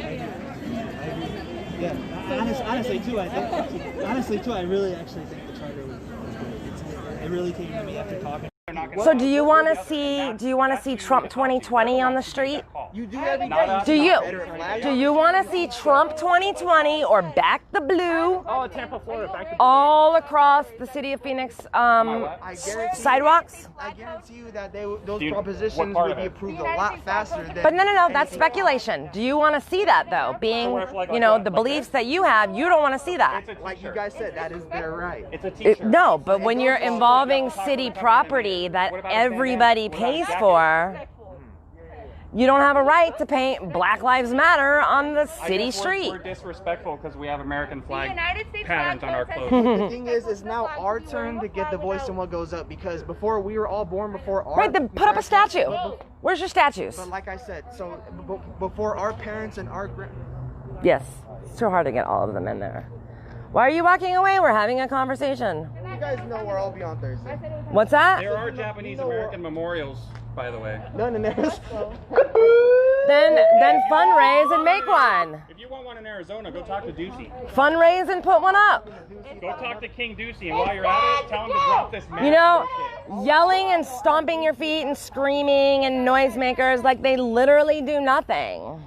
Yeah, honestly too, I really actually think the charter was good. It really came to me after talking. So do you want to see Trump 2020 on the street? You do every day. Do you want to see Trump 2020 or Back the Blue Tampa, Florida, back to all across the city of Phoenix sidewalks? I guarantee you that those propositions would be approved a lot faster than. But no, that's speculation. Do you want to see that though? Being, the beliefs that you have, you don't want to see that. Like you guys said, that is their right. It's a t-shirt. No, but when you're involving city property that everybody pays for, you don't have a right to paint Black Lives Matter on the city street. We're disrespectful because we have American flag patterns on our clothes. The thing is, it's now our turn to get the voice in what goes up, because before we were all born before our... Right, then put up a statue. Where's your statues? But like I said, so before our parents and our... Yes, it's too hard to get all of them in there. Why are you walking away? We're having a conversation. You guys know where I'll be on Thursday. What's that? There are Japanese American memorials, by the way. None in there. Then fundraise and make one. If you want one in Arizona, go talk to Ducey. Fundraise and put one up. Go talk to King Ducey, and while you're at it, tell him to drop this mask bullshit. Yelling and stomping your feet and screaming and noisemakers, like they literally do nothing.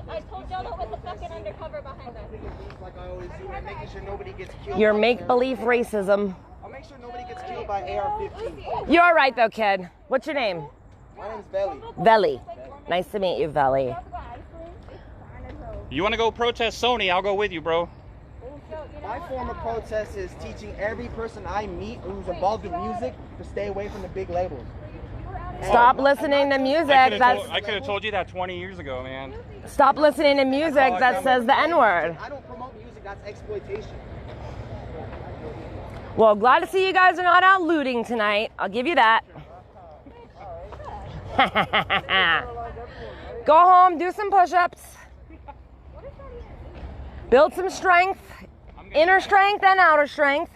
I told y'all there was a fucking undercover behind us. Like I always do, and making sure nobody gets killed. Your make-believe racism. I'll make sure nobody gets killed by AR-15. You're all right though, kid. What's your name? My name's Veli. Veli. Nice to meet you, Veli. You want to go protest Sony? I'll go with you, bro. My form of protest is teaching every person I meet who's involved in music to stay away from the big labels. Stop listening to music. I could have told you that 20 years ago, man. Stop listening to music that says the N-word. I don't promote music, that's exploitation. Well, glad to see you guys are not out looting tonight. I'll give you that. Go home, do some push-ups. Build some strength, inner strength and outer strength.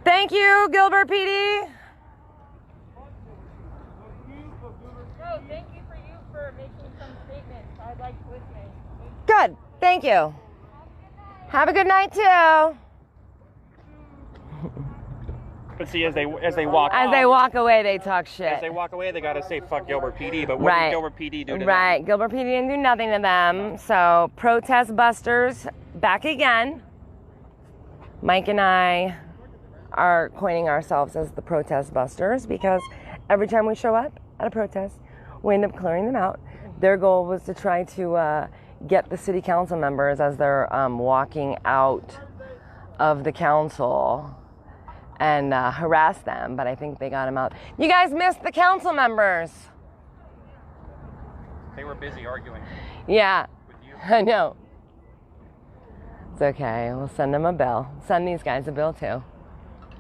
Thank you, Gilbert PD. No, thank you for making some statements. I'd like to listen. Good, thank you. Have a good night too. But see, as they walk away, they talk shit. As they walk away, they gotta say fuck Gilbert PD. But what did Gilbert PD do to them? Right, Gilbert PD didn't do nothing to them. So protest busters back again. Mike and I are coining ourselves as the protest busters because every time we show up at a protest, we end up clearing them out. Their goal was to try to get the city council members as they're walking out of the council and harass them, but I think they got them out. You guys missed the council members. They were busy arguing. Yeah, I know. It's okay, we'll send them a bill. Send these guys a bill too.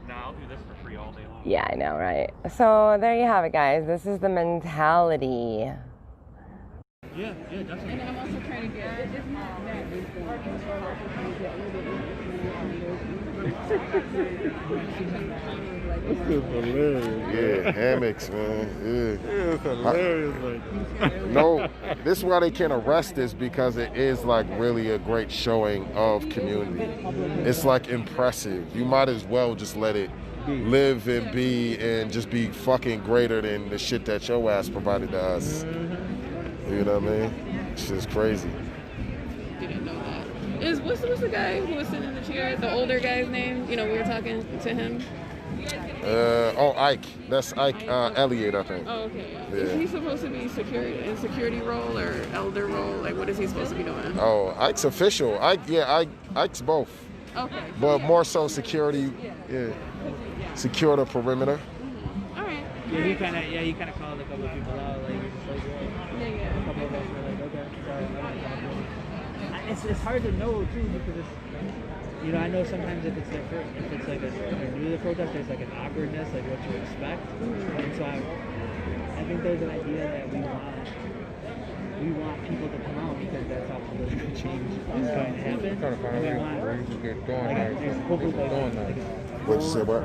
No, I'll do this for free all day long. Yeah, I know, right? So there you have it, guys. This is the mentality. Yeah, definitely. And I'm also trying to get This is hilarious. Yeah, hammocks, man. Yeah. It's hilarious. No, this is why they can't arrest this, because it is like really a great showing of community. It's like impressive. You might as well just let it live and be and just be fucking greater than the shit that your ass provided to us. You know what I mean? It's just crazy. Didn't know that. What's the guy who was sitting in the chair? The older guy's name? You know, we were talking to him. Ike. That's Ike Elliott, I think. Oh, okay. Yeah. Is he supposed to be in security role or elder role? Like, what is he supposed to be doing? Oh, Ike's official. Ike's both. Okay. But more so security. Yeah. Secure the perimeter. All right. Yeah, he kind of called a couple of people out. Like, just like, yeah. A couple of us were like, okay, sorry. It's hard to know too because it's, you know, I know sometimes if it's their first, if it's like if they're new to the protest, there's like an awkwardness, like what you expect. And so I think there's an idea that we want people to come out because that's how political change is going to happen. Trying to find And we out want, where you can get going. like, there's hopefully like, What'd you say, what?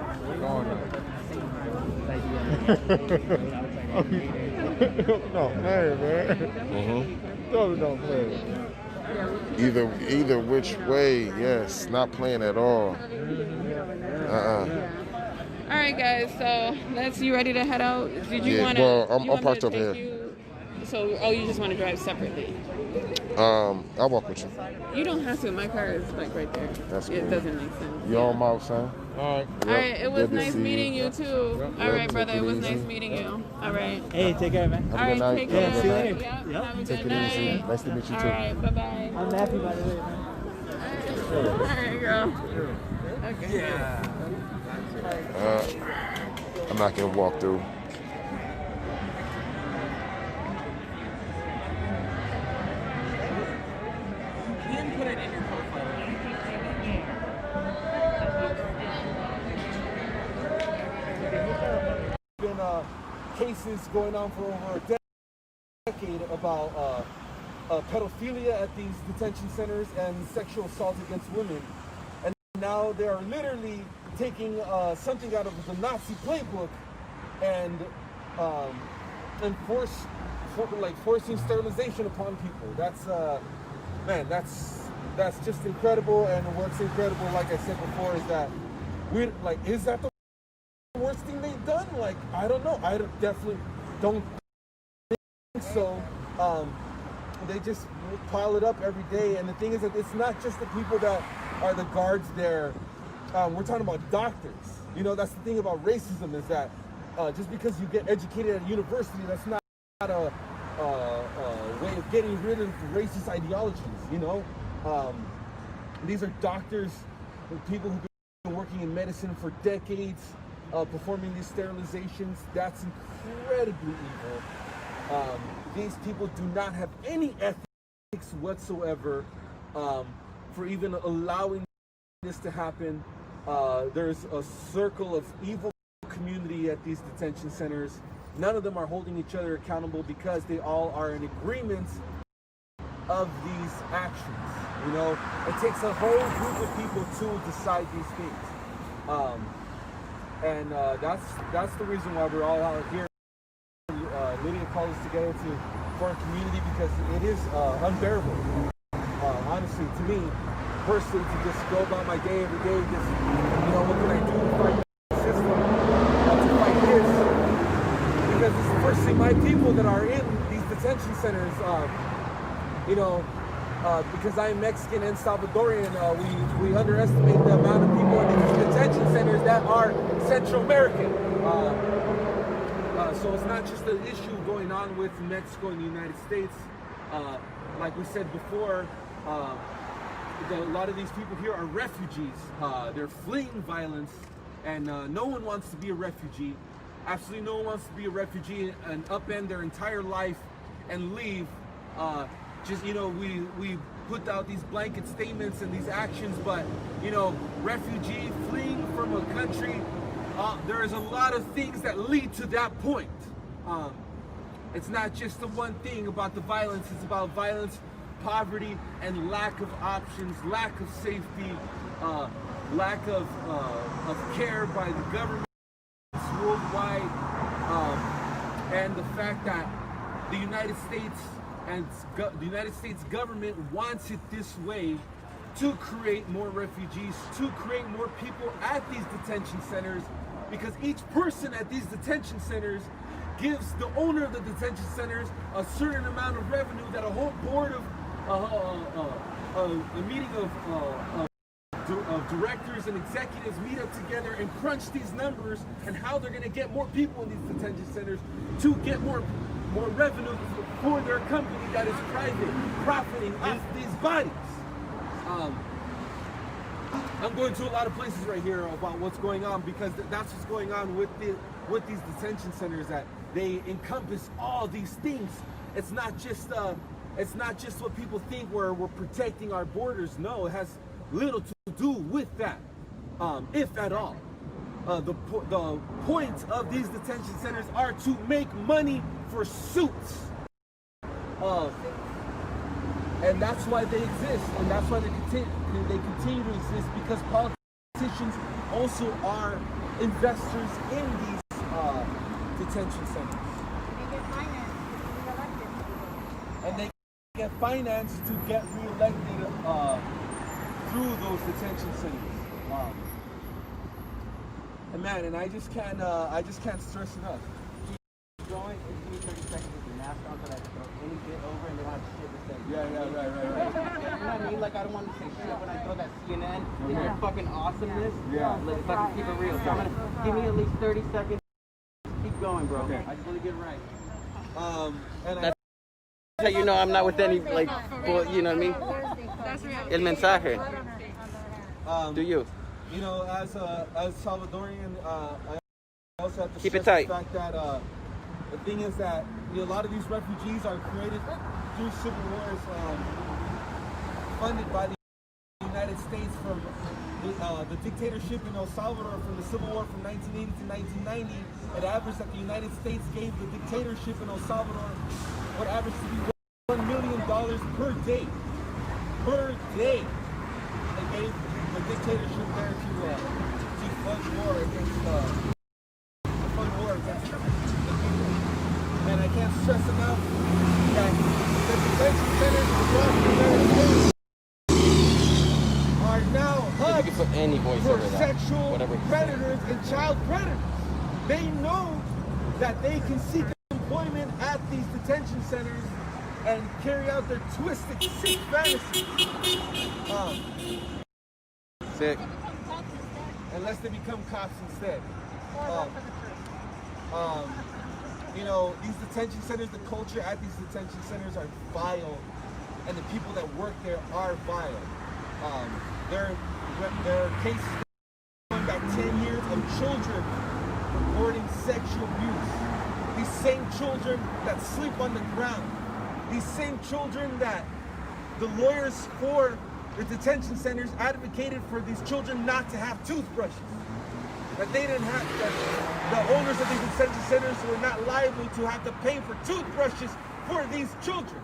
No, hey, man. Don't play. Either which way, yes. Not playing at all. All right, guys. So that's you ready to head out? Did you want to? Well, I'm parked up here. You just want to drive separately? I'll walk with you. You don't have to. My car is like right there. That's cool. It doesn't make sense. You on my son? All right. All right. It was nice meeting you too. All right, brother. It was nice meeting you. All right. Hey, take care, man. Have a good night. Take care. See you later. Yep. Have a Take good it night. easy. Nice to meet you too. All right. Bye bye. I'm happy by the way, man. All right, girl. Okay. Yeah. I'm not gonna walk through. Put it in your profile. Been cases going on for over a decade about pedophilia at these detention centers and sexual assault against women. And now they are literally taking something out of the Nazi playbook and forcing sterilization upon people. That's man, that's just incredible. And what's incredible, like I said before, is that is that the worst thing they've done? Like, I don't know. I definitely don't think so. They just pile it up every day. And the thing is that it's not just the people that are the guards there. We're talking about doctors. You know, that's the thing about racism is that just because you get educated at university, that's not a way of getting rid of racist ideologies, you know? These are doctors, people who've been working in medicine for decades, performing these sterilizations. That's incredibly evil. These people do not have any ethics whatsoever for even allowing this to happen. There's a circle of evil community at these detention centers. None of them are holding each other accountable because they all are in agreement of these actions. You know, it takes a whole group of people to decide these things. That's the reason why we're all out here. Lydia called us together to form a community because it is unbearable. Honestly, to me, personally, to just go about my day every day, just, you know, what can I do to fight the system, to fight this? Because it's the first thing, my people that are in these detention centers, you know, because I'm Mexican and Salvadorian, we underestimate the amount of people in these detention centers that are Central American. So it's not just an issue going on with Mexico and the United States. Like we said before, a lot of these people here are refugees. They're fleeing violence, and no one wants to be a refugee. Absolutely no one wants to be a refugee and upend their entire life and leave. Just, you know, we put out these blanket statements and these actions, but, you know, refugee fleeing from a country, there is a lot of things that lead to that point. It's not just the one thing about the violence, it's about violence, poverty, and lack of options, lack of safety, lack of care by the government worldwide, and the fact that the United States and the United States government wants it this way to create more refugees, to create more people at these detention centers, because each person at these detention centers gives the owner of the detention centers a certain amount of revenue that a whole board of a meeting of directors and executives meet up together and crunch these numbers and how they're going to get more people in these detention centers to get more revenue for their company that is private, profiting off these bodies. I'm going to a lot of places right here about what's going on, because that's what's going on with these detention centers, that they encompass all these things. It's not just what people think where we're protecting our borders. No, it has little to do with that, if at all. The point of these detention centers are to make money for suits. And that's why they exist, and that's why they continue to exist, because politicians also are investors in these detention centers. And they get financed to get reelected through those detention centers. And man, and I just can't stress enough. Keep going. Give me 30 seconds with your mask on, so that any bit over and they don't have to shit to say. Yeah, right. You know what I mean? Like, I don't want to say shit when I throw that CNN in your fucking awesomeness. Yeah. Like, if I can keep it real. So I'm gonna give me at least 30 seconds. Keep going, bro. Okay. I just want to get it right. And that's how you know I'm not with any, like, you know what I mean? El mensaje. Do you? You know, as Salvadorian, I also have to keep it stress tight. The fact that the thing is that a lot of these refugees are created through civil wars, funded by the United States from the dictatorship in El Salvador, from the Civil War from 1980 to 1990. It averaged that the United States gave the dictatorship in El Salvador what averaged to be $1 million per day. Per day. They gave the dictatorship there to fund war against and I can't stress enough that the detention centers across the United States are now hubs for sexual predators and child predators. They know that they can seek employment at these detention centers and carry out their twisted, sick fantasies. Sick. Unless they become cops instead. You know, these detention centers, the culture at these detention centers are vile, and the people that work there are vile. There are cases going back 10 years of children reporting sexual abuse. These same children that sleep on the ground. These same children that the lawyers for the detention centers advocated for these children not to have toothbrushes. That they didn't have, that the owners of these detention centers were not liable to have to pay for toothbrushes for these children.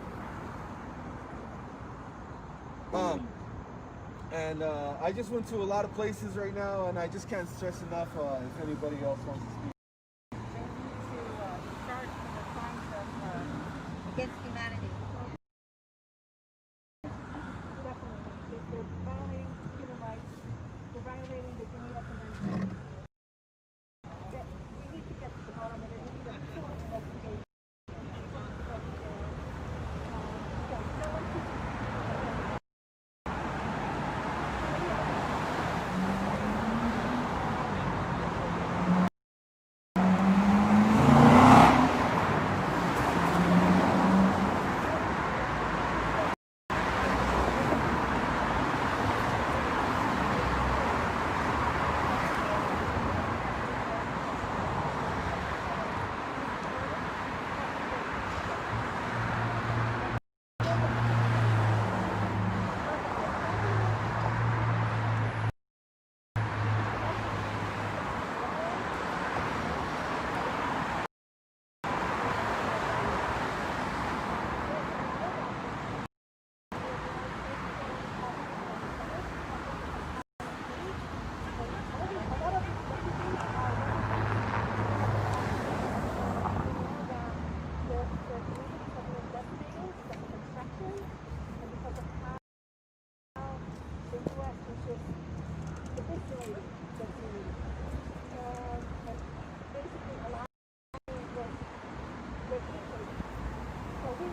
I just went to a lot of places right now, and I just can't stress enough if anybody else wants to speak. Against humanity. They're violating human rights. They're violating the Geneva Convention. We need to get to the bottom of it. We need a full investigation.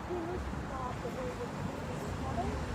We need to stop the way we're treating each other.